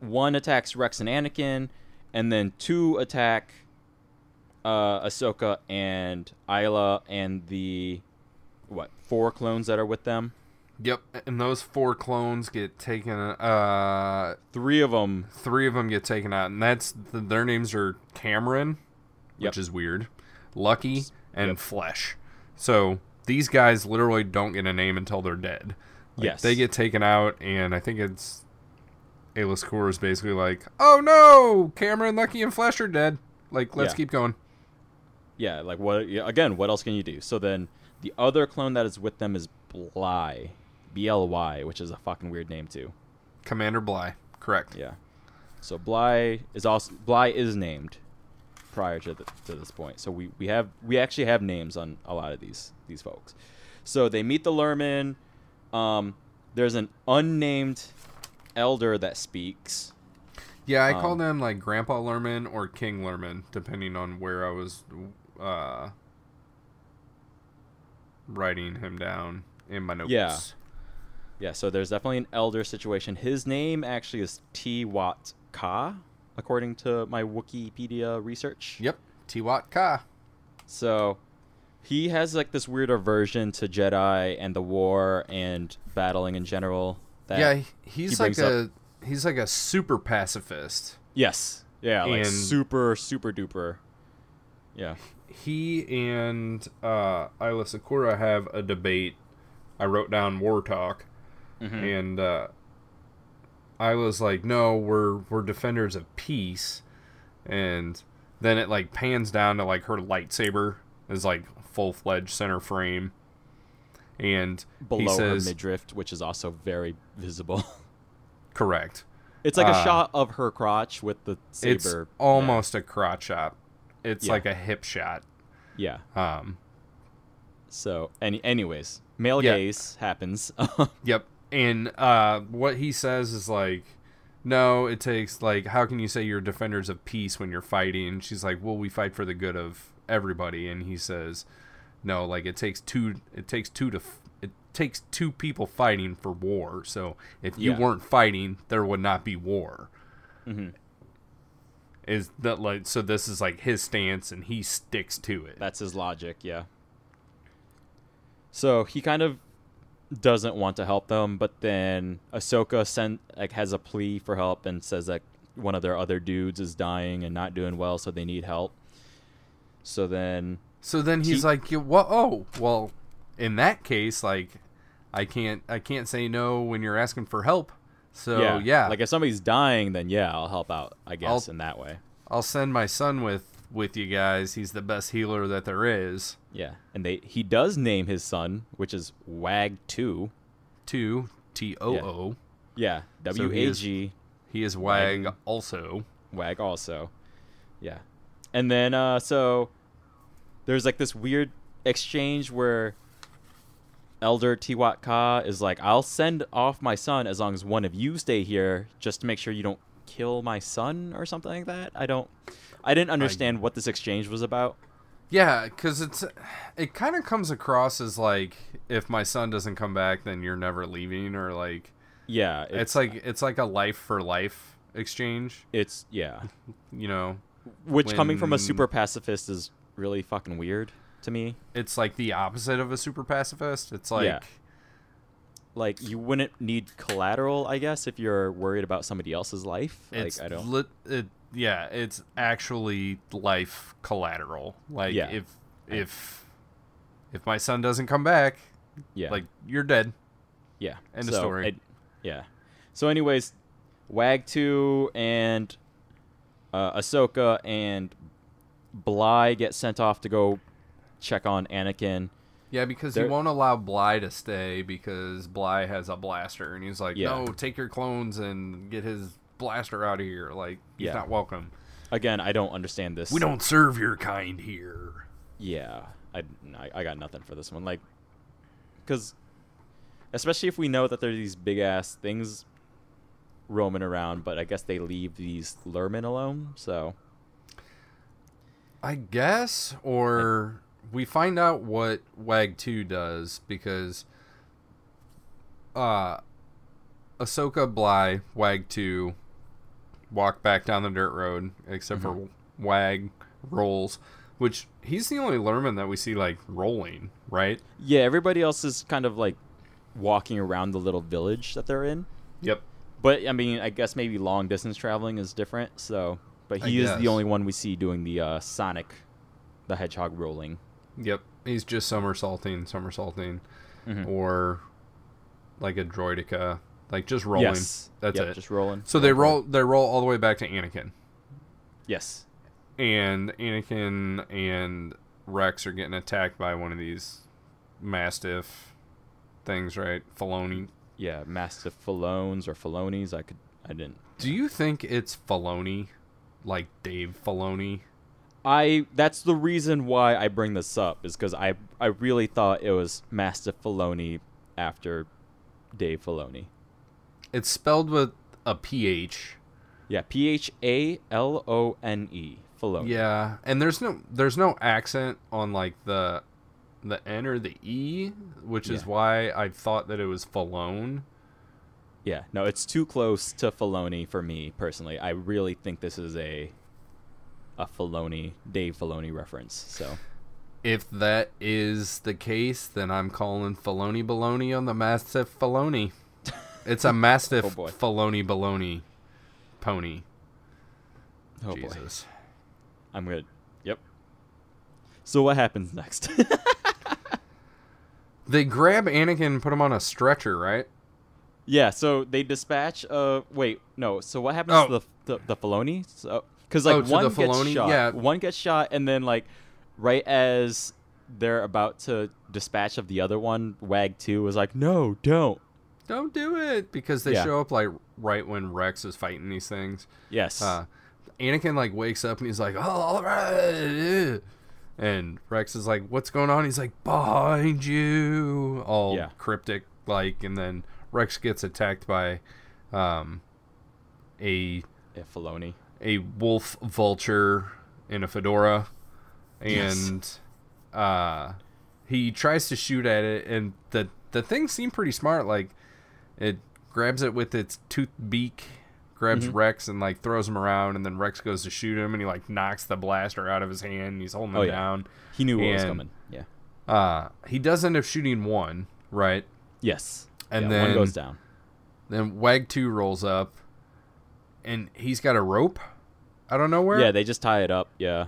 One attacks Rex and Anakin, and then 2 attack Ahsoka and Isla and the 4 clones that are with them. Yep, and those 4 clones get taken. 3 of them get taken out, and their names are Cameron, which is weird, Lucky, and Flesh. So these guys literally don't get a name until they're dead. Like, they get taken out, and I think it's Aayla Secura is basically like, "Oh no, Cameron, Lucky, and Flesh are dead. Like, let's keep going." Yeah, like what? Yeah, again, what else can you do? So then the other clone that is with them is Bly, BLY, which is a fucking weird name too. Commander Bly, correct? Yeah. So Bly is named prior to this point. So we actually have names on a lot of these folks. So they meet the Lurmen. There's an unnamed elder that speaks. Yeah, I call them like Grandpa Lurmen or King Lurmen, depending on where I was writing him down in my notes. Yeah, so there's definitely an elder situation. His name actually is Tiwat Ka, according to my Wikipedia research. Yep, Tiwat Ka. So he has like this weird aversion to Jedi and the war and battling in general. He's like a super pacifist. Yes. Yeah, like super duper. Yeah. He and Aayla Secura have a debate. I wrote down war talk. Mm-hmm. And Isla's like, no, we're defenders of peace. And then it like pans down to like her lightsaber is like full-fledged center frame. And below her midriff, which is also very visible. Correct. It's like a shot of her crotch with the saber. It's almost a crotch shot. It's Yeah. like a hip shot. Yeah. Um, So, anyways, male Yeah. gaze happens. Yep. And what he says is like, no, it takes like, how can you say you're defenders of peace when you're fighting? And she's like, well, we fight for the good of everybody. And he says, no, like it takes two people fighting for war. So if you Yeah. weren't fighting, there would not be war. hmm Is that like, so this is like his stance and he sticks to it. That's his logic, yeah. So he kind of doesn't want to help them, but then Ahsoka has a plea for help and says that one of their other dudes is dying and not doing well, so they need help. So then He's like, well, oh, well, in that case, like, I can't say no when you're asking for help. So yeah, like if somebody's dying, then yeah, I'll help out, I guess, I'll- in that way. I'll send my son with you guys. He's the best healer that there is. Yeah, and he does name his son, which is Wag 2. Too. Yeah, So he is- WAG. He is Wag Wag. also. Wag also. Yeah. And then so there's like this weird exchange where Elder Tiwat Ka is like, I'll send off my son as long as one of you stay here just to make sure you don't kill my son or something like that. I didn't understand what this exchange was about. Yeah, because it kind of comes across as like, if my son doesn't come back, then you're never leaving, or like, Yeah. it's like a life for life exchange. Yeah. You know, Which coming from a When- super pacifist is really fucking weird to me. it's like the opposite of a super pacifist. It's like, Yeah. Like, you wouldn't need collateral, I guess, if you're worried about somebody else's life. it's Like, I don't. yeah, it's actually life collateral. Like Yeah. if my son doesn't come back, Yeah. like you're dead. Yeah. End of story. Yeah. So, anyways, Wag 2 and Ahsoka and Bly get sent off to go check on Anakin. Yeah, because he There- won't allow Bly to stay because Bly has a blaster, and he's like, Yeah. no, take your clones and get his blaster out of here. Like, he's Yeah. not welcome. Again, I don't understand this. We don't serve your kind here. Yeah. I got nothing for this one. Like, because especially if we know that there's these big ass things roaming around, but I guess they leave these Lurmen alone. So I guess, or we find out what Wag 2 does because Ahsoka, Bly, Wag 2 walk back down the dirt road, except for Wag rolls, which he's the only Lurman that we see like rolling, right? yeah, everybody else is kind of like walking around the little village that they're in. Yep. But I mean, I guess maybe long distance traveling is different. So, but I he is guess. the only one we see doing the Sonic the Hedgehog rolling. Yep. He's just somersaulting, Mhm. or like a droidica, like just rolling. Yes, That's Yep, it. Just rolling. So they roll all the way back to Anakin. Yes. And Anakin and Rex are getting attacked by one of these Mastiff things, right? Filoni. Yeah, Mastiff Filones or Filonis. I didn't. Do you think it's Filoni, like Dave Filoni? That's the reason why I bring this up is because I really thought it was Mastiff Filoni after Dave Filoni. It's spelled with a PH. Yeah, Phalone. Filoni. Yeah, and there's no accent on like the N or the E, which is Yeah. why I thought that it was Filone. Yeah, no, it's too close to Filoni for me personally. I really think this is a Dave Filoni reference. So If that is the case, then I'm calling Filoni baloney on the Mastiff Filoni. It's a Mastiff Oh, boy. Filoni baloney pony. oh boy, Jesus. I'm good. Yep. So what happens next? They grab Anakin and put him on a stretcher, right? Yeah, so they dispatch. Wait, no. So what happens to the Filoni? So, because like Oh, to one the gets Filoni? shot, Yeah. one gets shot, and then like right as they're about to dispatch of the other one, Wag 2 was like, "No, don't." don't do it, because they Yeah. show up like right when Rex is fighting these things. Yes. Anakin like wakes up and he's like, "Oh, all right." And Rex is like, "What's going on?" He's like, "Behind you," all cryptic like, and then Rex gets attacked by a Filoni. a wolf vulture in a fedora, and he tries to shoot at it, and the thing seemed pretty smart. Like, it grabs it with its tooth beak, grabs Rex and like throws him around, and then Rex goes to shoot him, and he like knocks the blaster out of his hand, and he's holding him down. He knew what was coming. Yeah. He does end up shooting one, right? Yes. And then one goes down. Then Wag 2 rolls up, and he's got a rope out of nowhere. Yeah, they just tie it up. Yeah.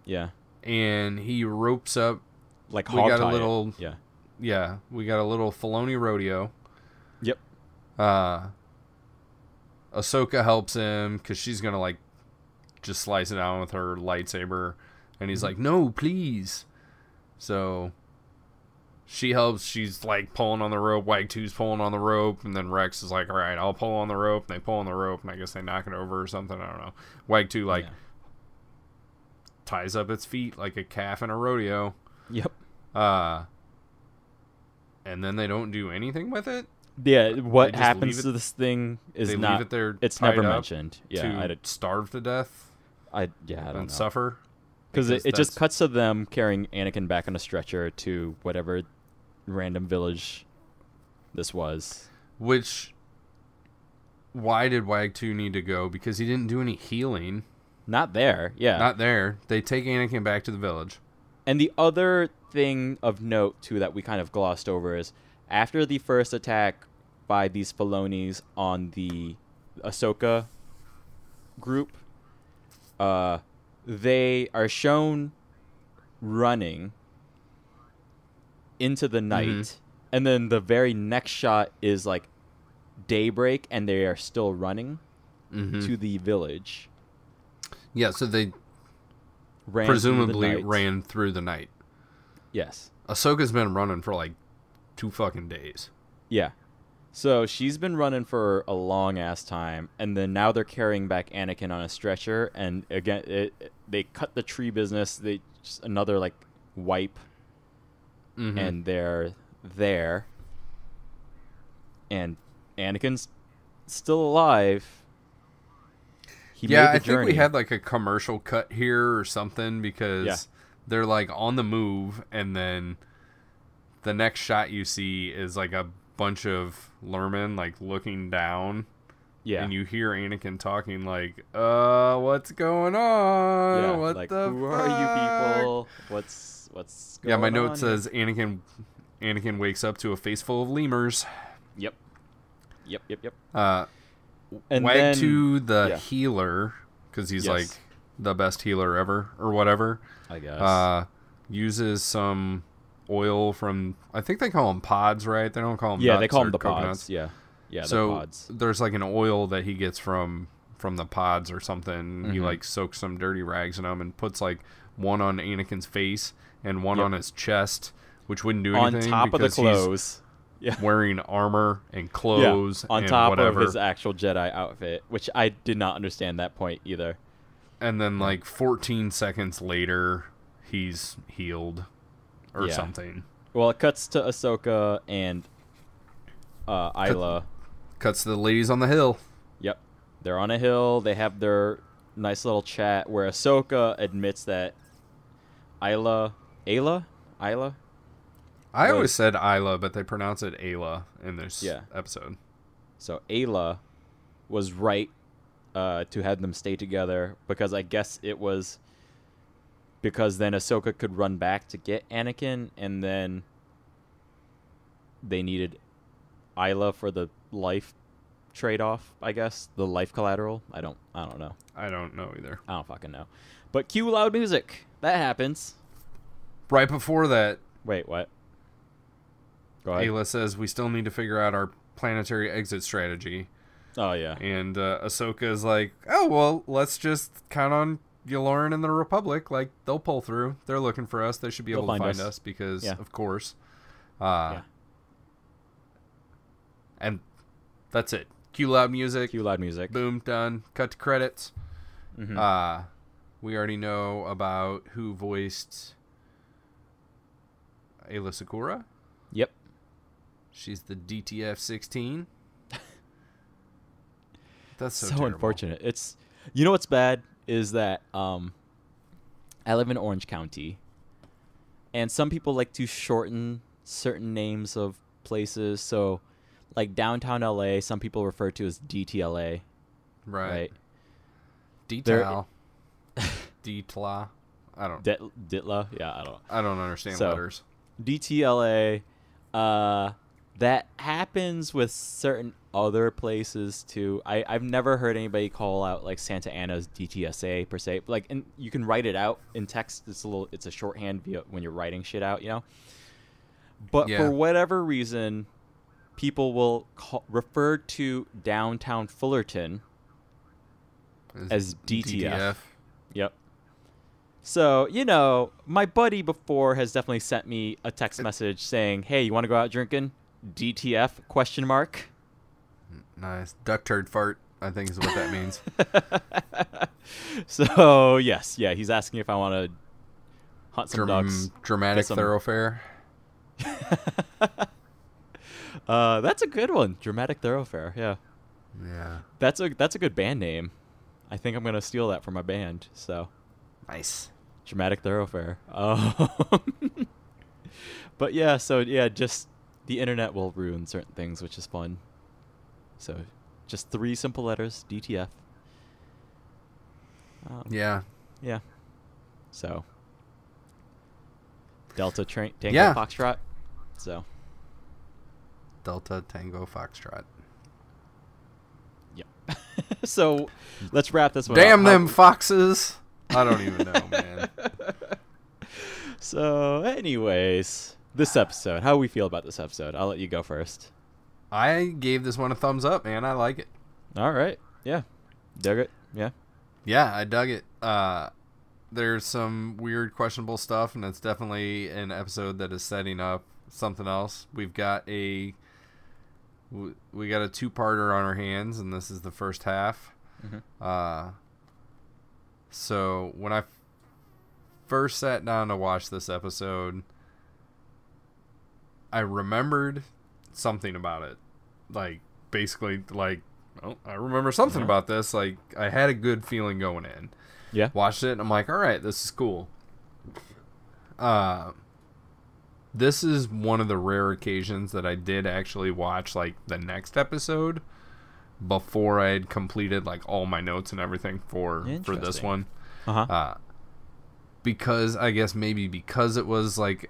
Yeah. And he ropes up. Like hog we got tie a little. Yeah. Yeah, we got a little Filoni rodeo. Yep. Ahsoka helps him because she's gonna like just slice it down with her lightsaber, and he's like, "No, please." So she helps. She's like pulling on the rope. Wag 2's pulling on the rope, and then Rex is like, "All right, I'll pull on the rope." And they pull on the rope, and I guess they knock it over or something. I don't know. Wag 2 like ties up its feet like a calf in a rodeo. Yep. And then they don't do anything with it. Yeah, what happens to this thing is they not. leave it there. It's never mentioned. Yeah, to starve to death. I don't know. Suffer. Because it just cuts to them carrying Anakin back on a stretcher to whatever random village this was. Which, why did Wag 2 need to go? Because he didn't do any healing. Not there. Yeah. Not there. They take Anakin back to the village. And the other thing of note too that we kind of glossed over is after the first attack by these Filonis on the Ahsoka group, they are shown running into the night, and then the very next shot is like daybreak, and they are still running to the village. Yeah, so they presumably ran through the night. Yes. Ahsoka's been running for like 2 fucking days. Yeah. So she's been running for a long ass time, and then now they're carrying back Anakin on a stretcher, and again, they cut the tree business. They just another like wipe, and they're there, and Anakin's still alive. He made the I journey. think we had like a commercial cut here or something, because they're like on the move, and then the next shot you see is like a bunch of Lurmen like looking down, and you hear Anakin talking like, what's going on? Yeah, what like, the who fuck? are you people? What's going on? My note says Anakin wakes up to a face full of lemurs. Yep. And Wag then, 2, the healer, because he's like the best healer ever or whatever, I guess, uses some oil from, I think they call them pods, right? They don't call them nuts. They call them the coconuts. pods. Yeah, so the pods. There's like an oil that he gets from the pods or something. He like soaks some dirty rags in them and puts like one on Anakin's face and one on his chest, which wouldn't do anything on top of the clothes. Wearing armor and clothes on and top whatever. of his actual Jedi outfit, which I did not understand that point either. And then like 14 seconds later, he's healed or something. Well, it cuts to Ahsoka and Isla. Cuts to the ladies on the hill. Yep. They're on a hill. They have their nice little chat where Ahsoka admits that Isla? I always said Isla, but they pronounce it Ayla in this episode. So Ayla was right to have them stay together, because I guess it was because then Ahsoka could run back to get Anakin, and then they needed Isla for the life trade-off, I guess, the life collateral. I don't know. I don't know either. I don't fucking know. But cue loud music. That happens. Right before that, wait, what? Go ahead. Ayla says we still need to figure out our planetary exit strategy. Oh yeah. And Ahsoka is like, oh well, let's just count on Yularen and the Republic. Like, they'll pull through. They're looking for us. They should be able to find us because, of course. And that's it. Cue loud music. Cue loud music. Boom, done. Cut to credits. Mm-hmm. We already know about who voiced Ayla Sakura. Yep. She's the DTF-16. That's so so terrible. unfortunate. It's, you know what's bad is that I live in Orange County, and some people like to shorten certain names of places. So, like downtown LA, some people refer to as DTLA. Right. There- Detail. Detla. I don't. Ditla? Yeah, I don't understand So- letters. DTLA. That happens with certain other places too. I've never heard anybody call out like Santa Ana's DTSA per se. Like, and you can write it out in text. It's a shorthand via when you're writing shit out, you know. But Yeah. for whatever reason, people will refer to downtown Fullerton as DTF. Yep. So, you know, my buddy before has definitely sent me a text message saying, "Hey, you want to go out drinking? DTF question mark." Nice. Duck turd fart, I think is what that means. So, yes, yeah, he's asking if I want to hunt some ducks. Dramatic get some- thoroughfare. That's a good one. Dramatic Thoroughfare. Yeah. Yeah. That's a good band name. I think I'm going to steal that from my band. So, Nice. Dramatic Thoroughfare. But yeah, so yeah, just the internet will ruin certain things, which is fun. So, just 3 simple letters, DTF. Yeah. Yeah. So, Delta Tango Yeah. Foxtrot. So, Delta Tango Foxtrot. yeah. So, let's wrap this one Damn up. them foxes. I don't even know, man. So, anyways, this episode. How we feel about this episode? I'll let you go first. I gave this one a thumbs up, man. I like it. All right. Yeah. Dug it. Yeah. Yeah, I dug it. There's some weird, questionable stuff, and it's definitely an episode that is setting up something else. We got a 2-parter on our hands, and this is the first half. Mm-hmm. So when I first sat down to watch this episode, I remembered something about it. Like, basically, like, oh, I remember something about this. Like, I had a good feeling going in. Yeah. Watched it, and I'm like, all right, this is cool. This is one of the rare occasions that I did actually watch, like, the next episode before I had completed, like, all my notes and everything for this Interesting. one. Uh-huh. Because, I guess maybe because it was, like,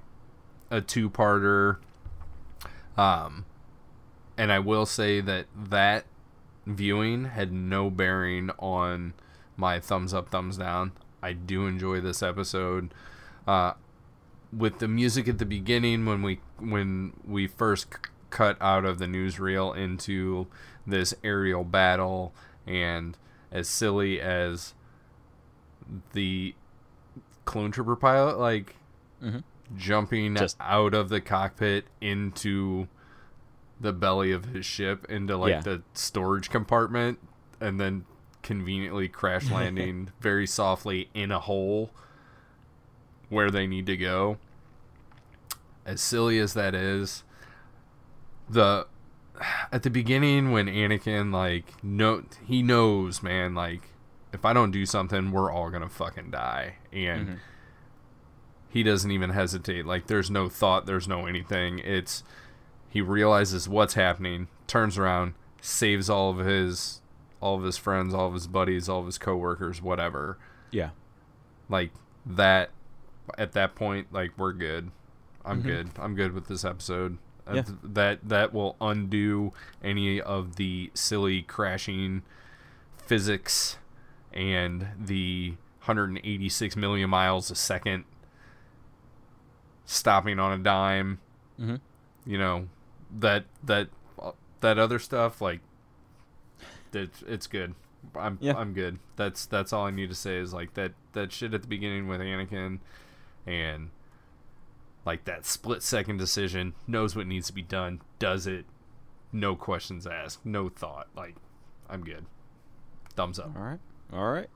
a 2-parter. And I will say that viewing had no bearing on my thumbs up, thumbs down. I do enjoy this episode. With the music at the beginning, when we first cut out of the newsreel into this aerial battle, and as silly as the clone trooper pilot, like, Mm-hmm. jumping out of the cockpit into the belly of his ship, into like the storage compartment, and then conveniently crash landing very softly in a hole where they need to go. As silly as that is, at the beginning when Anakin, like, he knows, man, like, if I don't do something, we're all gonna fucking die, and he doesn't even hesitate. Like, there's no thought, there's no anything. He realizes what's happening, turns around, saves all of his friends, all of his buddies, all of his coworkers, whatever. Yeah. Like, that, at that point, like, we're good. I'm good. I'm good with this episode. Yeah. That will undo any of the silly crashing physics and the 186 million miles a second stopping on a dime. Mm-hmm. You know, that other stuff, like, it's good. I'm good. That's all I need to say is, like, that shit at the beginning with Anakin, and like that split second decision, knows what needs to be done, does it, no questions asked, no thought. Like, I'm good. Thumbs up. All right.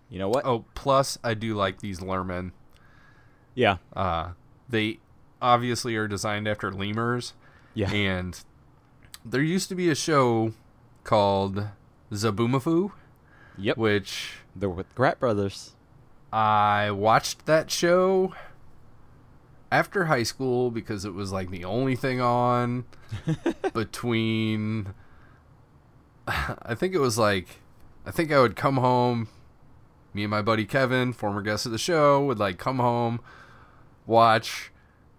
You know what? Oh, plus I do like these Lermen. Yeah. They obviously are designed after lemurs. Yeah. And there used to be a show called Zaboomafoo. Yep. Which They're with Grat Brothers. I watched that show after high school because it was like the only thing on between. I think I would come home. Me and my buddy Kevin, former guest of the show, would like come home, watch.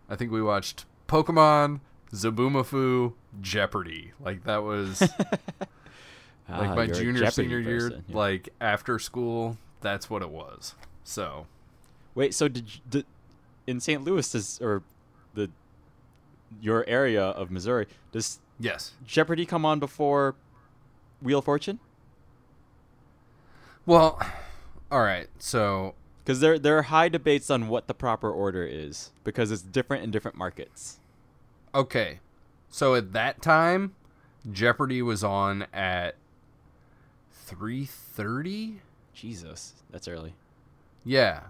I think we watched Pokemon, Zaboomafoo, Jeopardy. Like that was like my junior senior year. Yeah. Like after school, that's what it was. So, wait. So did in St. Louis your area of Missouri, does yes Jeopardy come on before Wheel of Fortune? Well, all right. So because there are high debates on what the proper order is because it's different in different markets. Okay, so at that time, Jeopardy was on at 3:30. Jesus, that's early. Yeah,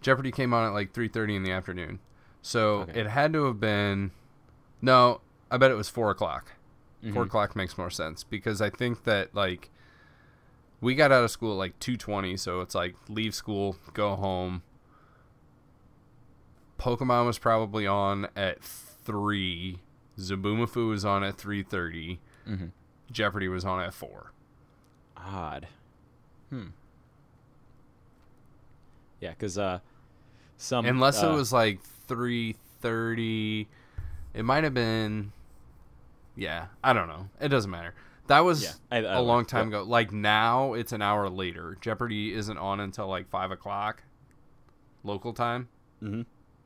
Jeopardy came on at like 3:30 in the afternoon. So It had to have been. No, I bet it was 4 o'clock. 4 o'clock makes more sense because I think that like we got out of school at like 2:20, so it's like leave school, go home. Pokemon was probably on at 3. Zaboomafoo was on at 3:30. Jeopardy was on at 4. Odd. Yeah, because some unless it was like 3:30, it might have been. Yeah, I don't know. It doesn't matter. That was a long time ago. Like now, it's an hour later. Jeopardy isn't on until like 5 o'clock local time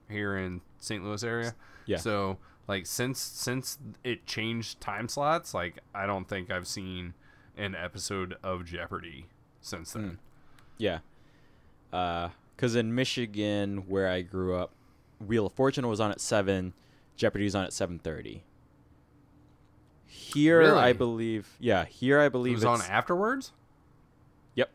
here in St. Louis area. Yeah. So like since it changed time slots, like I don't think I've seen an episode of Jeopardy since then. Yeah. Because in Michigan, where I grew up, Wheel of Fortune was on at 7. Jeopardy was on at 7:30. Here, really? I believe. Yeah, here I believe it was on afterwards. Yep.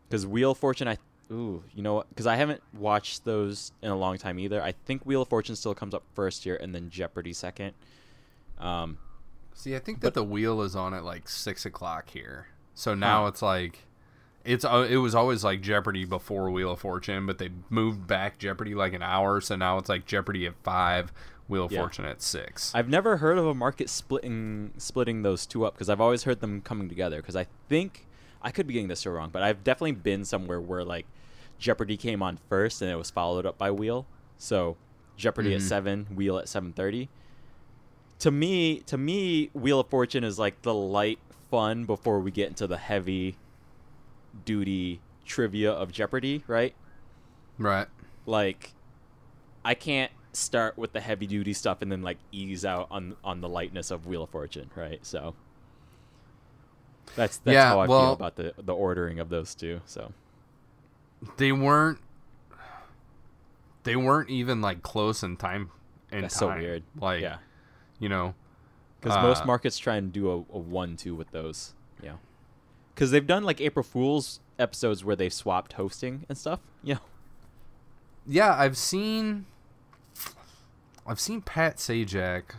Because Wheel of Fortune, you know what? Because I haven't watched those in a long time either. I think Wheel of Fortune still comes up first here, and then Jeopardy second. See, I think that the wheel is on at like 6 o'clock here. So now it's like, it was always like Jeopardy before Wheel of Fortune, but they moved back Jeopardy like an hour. So now it's like Jeopardy at 5, Wheel of Fortune at 6. I've never heard of a market splitting those two up because I've always heard them coming together. Because I think I could be getting this so wrong, but I've definitely been somewhere where like Jeopardy came on first and it was followed up by Wheel. So Jeopardy at 7, Wheel at 7:30. To me, Wheel of Fortune is like the light fun before we get into the heavy duty trivia of Jeopardy, right? Right. Like, I can't start with the heavy duty stuff and then like ease out on the lightness of Wheel of Fortune, right? So that's how I feel about the ordering of those two. So they weren't even like close in time. That's so weird. Like, yeah. You know, because most markets try and do a 1-2 with those. Yeah, because they've done like April Fool's episodes where they've swapped hosting and stuff. Yeah. Yeah, I've seen Pat Sajak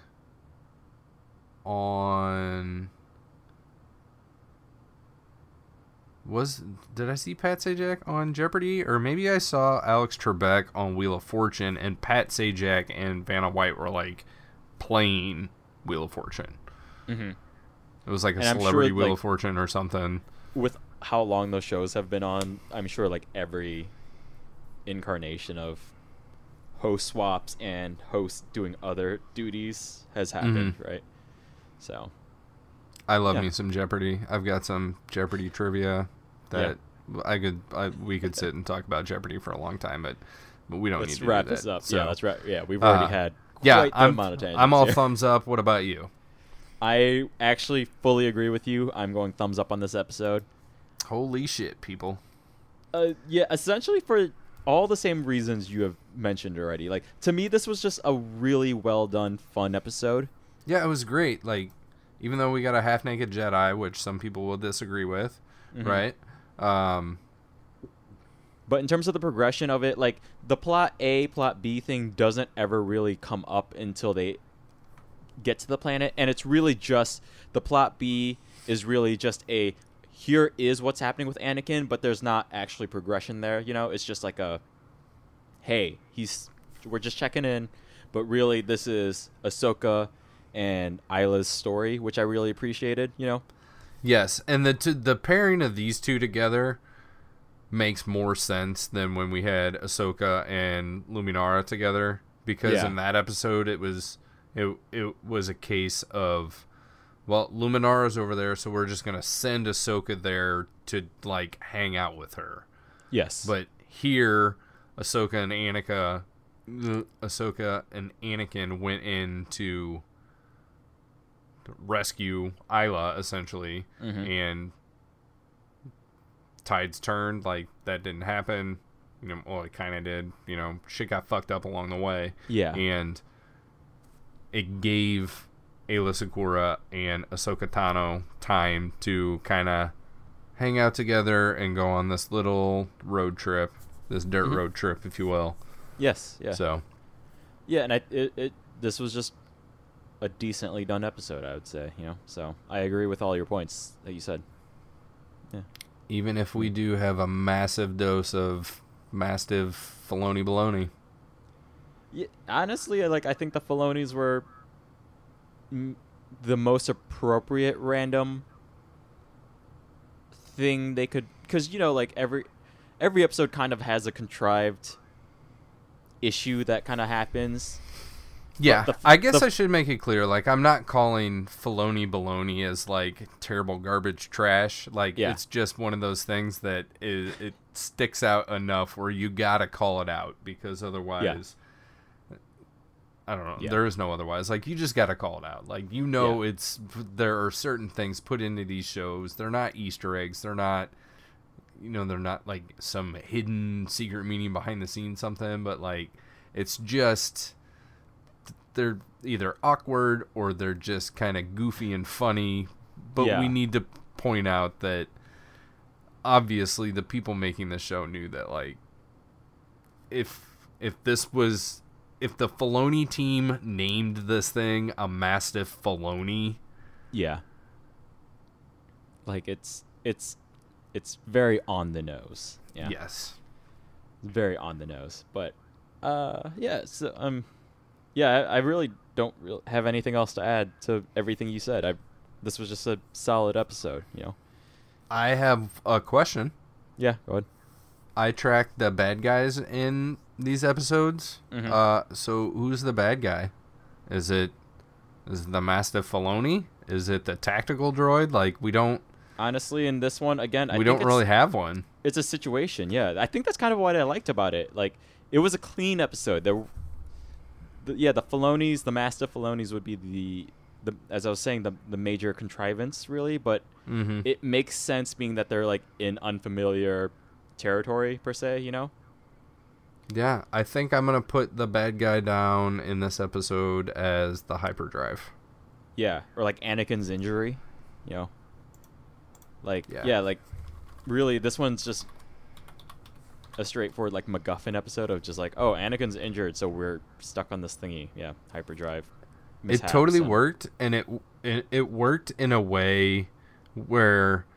on. Did I see Pat Sajak on Jeopardy? Or maybe I saw Alex Trebek on Wheel of Fortune, and Pat Sajak and Vanna White were like playing Wheel of Fortune. It was like a celebrity Wheel of Fortune or something. With how long those shows have been on, I'm sure like every incarnation of host swaps and hosts doing other duties has happened, right? So I love me some Jeopardy. I've got some Jeopardy trivia that we could sit and talk about Jeopardy for a long time, but we don't need to do that. Let's wrap this up. So, yeah, that's right. Yeah, we've already had quite the amount of tangents. I'm all thumbs up. What about you? I actually fully agree with you. I'm going thumbs up on this episode. Holy shit, people. Yeah, essentially for all the same reasons you have mentioned already. Like, to me, this was just a really well done, fun episode. Yeah, it was great. Like, even though we got a half-naked Jedi, which some people will disagree with, right? But in terms of the progression of it, like the plot A, plot B thing doesn't ever really come up until they get to the planet, and it's really just the plot B is really just a here is what's happening with Anakin, but there's not actually progression there. You know, it's just like a hey, we're just checking in, but really this is Ahsoka and Isla's story, which I really appreciated. You know. Yes, and the pairing of these two together makes more sense than when we had Ahsoka and Luminara together, because in that episode it was a case of, well, Luminara's over there, so we're just gonna send Ahsoka there to like hang out with her. Yes. But here, Ahsoka and Anakin went in to rescue Isla, essentially, and tides turned. Like, that didn't happen. You know, well, it kind of did. You know, shit got fucked up along the way. Yeah. And it gave Aayla Secura and Ahsoka Tano time to kind of hang out together and go on this little road trip, this dirt road trip, if you will. Yes. Yeah. So. Yeah, and this was just a decently done episode, I would say. You know, so I agree with all your points that you said. Yeah. Even if we do have a massive dose of mastiff Filoni baloney. Yeah, honestly, I think the Filonis were the most appropriate random thing they could, because you know, like every episode kind of has a contrived issue that kind of happens. Yeah, I guess I should make it clear. Like, I'm not calling Filoni baloney as like terrible garbage trash. Like, it's just one of those things that it sticks out enough where you gotta call it out, because otherwise, I don't know. Yeah. There is no otherwise. Like, you just gotta call it out. Like, you know, there are certain things put into these shows. They're not Easter eggs. They're not, you know, they're not like some hidden secret meaning behind the scenes something. But like, it's just, they're either awkward or they're just kind of goofy and funny. But we need to point out that obviously the people making the show knew that, like, if the Filoni team named this thing a Mastiff Filoni, like it's very on the nose. Yeah. Yes. Very on the nose. But so I really don't have anything else to add to everything you said. This was just a solid episode, you know. I have a question. Yeah, go ahead. I tracked the bad guys in these episodes. So who's the bad guy? Is it the Mastiff Filoni? Is it the tactical droid? Like, we don't... Honestly, in this one, again, we don't really have one. It's a situation, yeah. I think that's kind of what I liked about it. Like, it was a clean episode. The Filonis, the Mastiff Filonis would be the as I was saying, the major contrivance, really. But it makes sense, being that they're like in unfamiliar territory per se, you know. Yeah, I think I'm gonna put the bad guy down in this episode as the hyperdrive. Yeah, or like Anakin's injury, you know. Like like really, this one's just a straightforward like MacGuffin episode of just like, oh, Anakin's injured, so we're stuck on this thingy. Yeah, hyperdrive. It totally worked, and it worked in a way where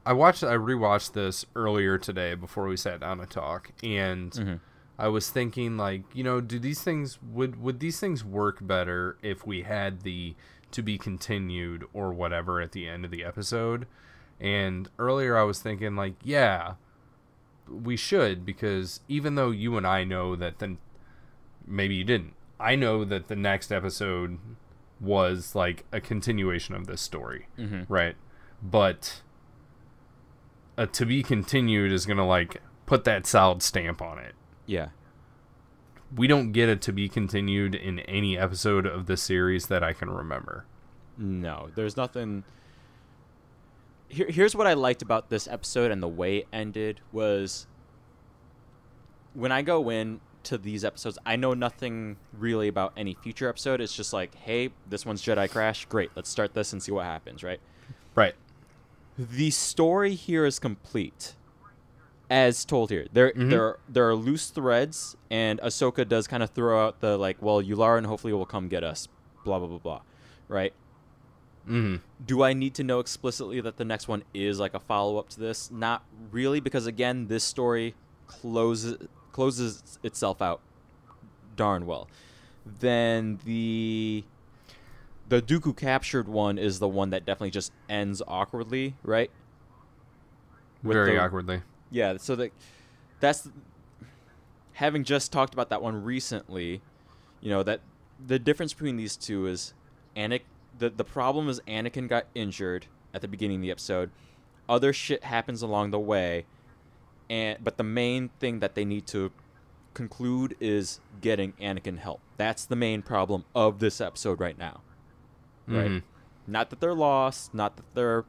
I rewatched this earlier today before we sat down to talk, and I was thinking, like, you know, would these things work better if we had the to be continued or whatever at the end of the episode? And earlier I was thinking, like, yeah, we should, because even though you and I know that maybe you didn't, I know that the next episode was like a continuation of this story, right? But a to be continued is gonna like put that solid stamp on it. Yeah. We don't get a to be continued in any episode of the series that I can remember. No, there's nothing. Here's what I liked about this episode and the way it ended was, when I go in, to these episodes. I know nothing really about any future episode. It's just like, hey, this one's Jedi Crash. Great, let's start this and see what happens, right? Right. The story here is complete, as told here. There are loose threads, and Ahsoka does kind of throw out the like, well, Yularen hopefully will come get us, blah blah blah blah, right? Mm-hmm. Do I need to know explicitly that the next one is like a follow up to this? Not really, because again, this story closes itself out darn well. Then the Dooku captured one is the one that definitely just ends awkwardly, right? Very awkwardly. Yeah, so that's having just talked about that one recently, that the difference between these two is the problem is Anakin got injured at the beginning of the episode. Other shit happens along the way, but the main thing that they need to conclude is getting Anakin help. That's the main problem of this episode right now. Right? Mm-hmm. Not that they're lost, not that they're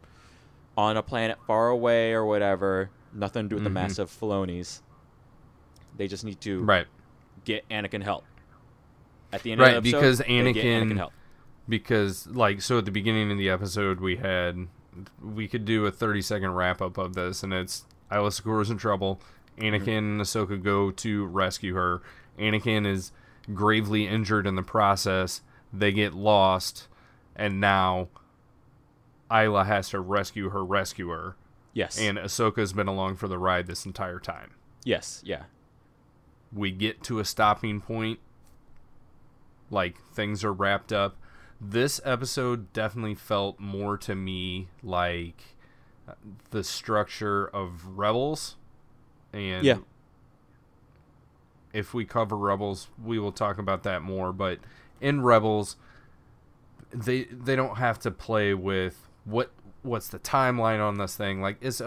on a planet far away or whatever. Nothing to do with the massive Filonies. They just need to get Anakin help. At the end of the episode, because they get Anakin help. Because, so at the beginning of the episode, we could do a 30-second wrap-up of this, and it's Aayla Secura's in trouble. Anakin and Ahsoka go to rescue her. Anakin is gravely injured in the process. They get lost, and now Aayla has to rescue her rescuer. Yes. And Ahsoka's been along for the ride this entire time. Yes, yeah. We get to a stopping point. Things are wrapped up. This episode definitely felt more to me like the structure of Rebels. And if we cover Rebels, we will talk about that more. But in Rebels, they don't have to play with what's the timeline on this thing. It's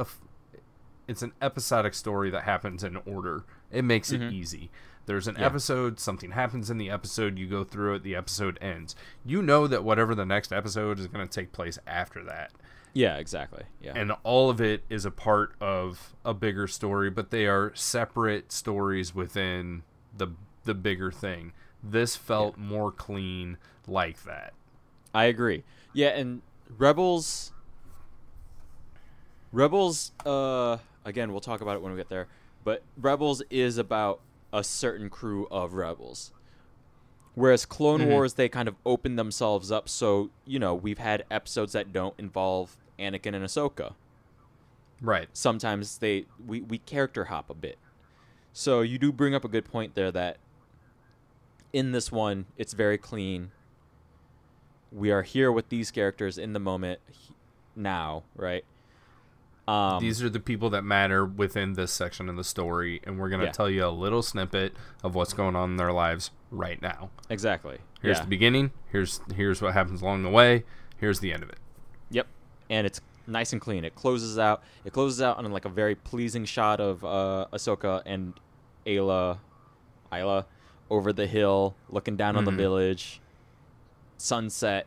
an episodic story that happens in order. It makes it easy. There's an episode, something happens in the episode, you go through it, the episode ends. You know that whatever the next episode is going to take place after that. Yeah, exactly. Yeah. And all of it is a part of a bigger story, but they are separate stories within the bigger thing. This felt more clean like that. I agree. Yeah, and Rebels, again, we'll talk about it when we get there, but Rebels is about a certain crew of rebels. Whereas Clone Wars, they kind of open themselves up, so, we've had episodes that don't involve Anakin and Ahsoka. Right. Sometimes we character hop a bit. So you do bring up a good point there that in this one, it's very clean. We are here with these characters in the moment now, right? These are the people that matter within this section of the story, and we're going to tell you a little snippet of what's going on in their lives right now. Exactly. Here's the beginning. Here's what happens along the way. Here's the end of it. Yep. And it's nice and clean. It closes out on a very pleasing shot of Ahsoka and Aayla over the hill, looking down on the village. Sunset.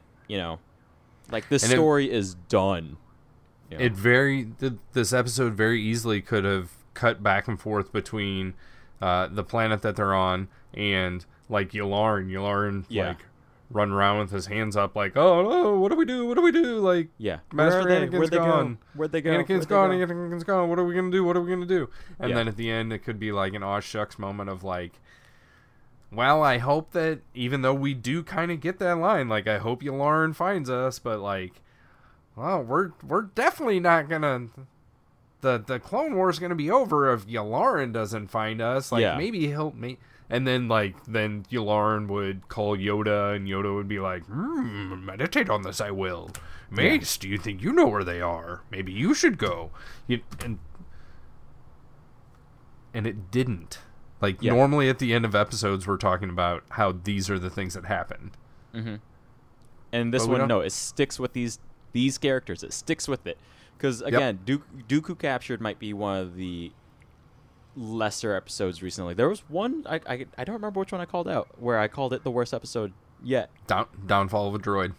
This story is done. This episode very easily could have cut back and forth between the planet that they're on and Yularen run around with his hands up oh no, what do we do, Master Anakin's gone, where'd they go, Anakin's gone, what are we gonna do, and then at the end it could be an aw shucks moment of well, I hope that even though we do kind of get that line, I hope Yularen finds us, but well, we're definitely not gonna. The Clone War's gonna be over if Yularen doesn't find us. Maybe he'll and then then Yularen would call Yoda, and Yoda would be meditate on this. I will. Mace, do you think you know where they are? Maybe you should go. And it didn't. Normally at the end of episodes, we're talking about how these are the things that happened. Mm-hmm. And this one, no, it sticks with these characters. It sticks with it. Because, again, Dooku Captured might be one of the lesser episodes recently. There was one, I don't remember which one I called out, where I called it the worst episode yet. Downfall of a Droid.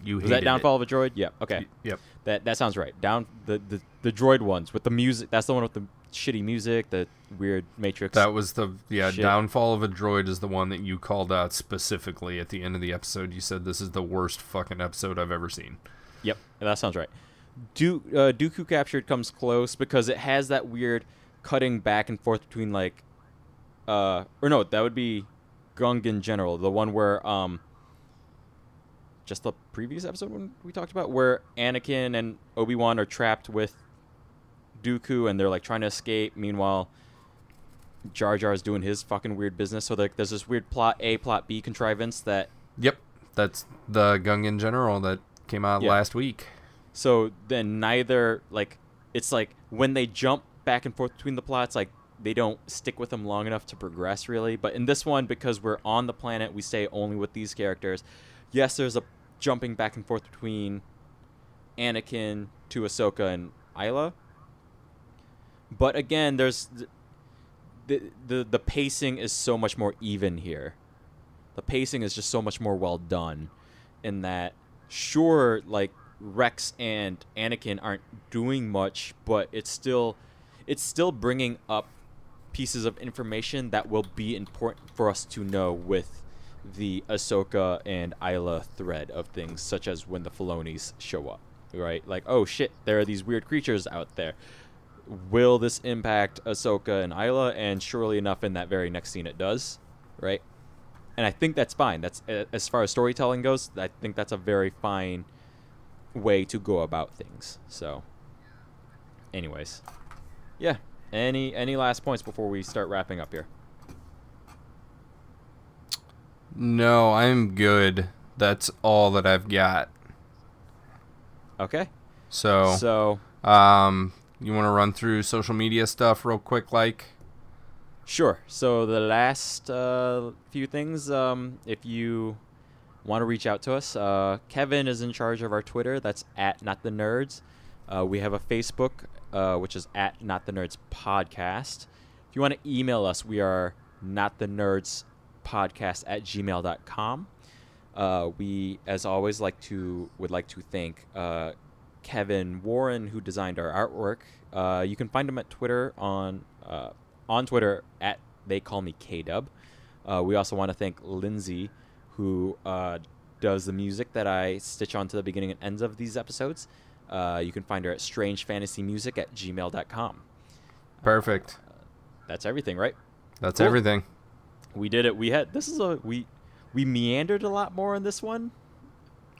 You hated Was that Downfall of a Droid? Yeah, okay. Yep. That sounds right. The droid ones with the music. That's the one with shitty music, the weird Matrix. That was the shit. Downfall of a Droid is the one that you called out specifically at the end of the episode. You said this is the worst fucking episode I've ever seen. Yep, that sounds right. Dooku Captured comes close because it has that weird cutting back and forth between like, or no, that would be Gungan General, the one where just the previous episode when we talked about where Anakin and Obi-Wan are trapped with Dooku and they're like trying to escape. Meanwhile, Jar Jar is doing his fucking weird business. So like, there's this weird plot A, plot B contrivance that. Yep, that's the Gungan General that came out last week. So then neither like it's like when they jump back and forth between the plots, like they don't stick with them long enough to progress really. But in this one, because we're on the planet, we stay only with these characters. Yes, there's a jumping back and forth between Anakin to Ahsoka and Isla. But again, there's the pacing is so much more even here. The pacing is just so much more well done in that, sure, like Rex and Anakin aren't doing much, but it's still bringing up pieces of information that will be important for us to know with the Ahsoka and Isla thread of things, such as when the Filonis show up, right? Like, oh shit, there are these weird creatures out there. Will this impact Ahsoka and Isla? And surely enough, in that very next scene, it does, right? And I think that's fine. That's as far as storytelling goes. I think that's a very fine way to go about things. So, anyways, yeah. Any last points before we start wrapping up here? No, I'm good. That's all that I've got. Okay. So, you want to run through social media stuff real quick, like? Sure. So the last few things, if you want to reach out to us, Kevin is in charge of our Twitter. That's @NotTheNerds. We have a Facebook, which is @NotTheNerdsPodcast. If you want to email us, we are nottheNerdsPodcast@gmail.com. We, as always, would like to thank Kevin Warren, who designed our artwork. You can find him at Twitter on Twitter @TheyCallMeKdub. We also want to thank Lindsay, who does the music that I stitch onto the beginning and ends of these episodes. You can find her at strangefantasymusic@gmail.com. Perfect. That's everything, right? That's Cool. everything. We did it. We meandered a lot more in this one.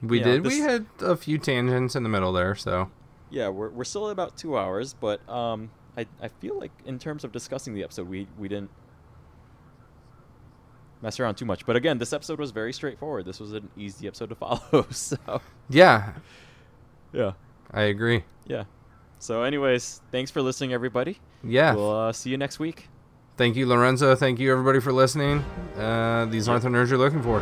We You know, did. We had a few tangents in the middle there, so. Yeah, we're still at about 2 hours, but I feel like in terms of discussing the episode, we didn't mess around too much. But again, this episode was very straightforward. This was an easy episode to follow. So Yeah, yeah, I agree. yeah. So anyways, thanks for listening, everybody. Yeah. We'll see you next week. Thank you, Lorenzo. Thank you, everybody, for listening. These aren't the nerds you're looking for.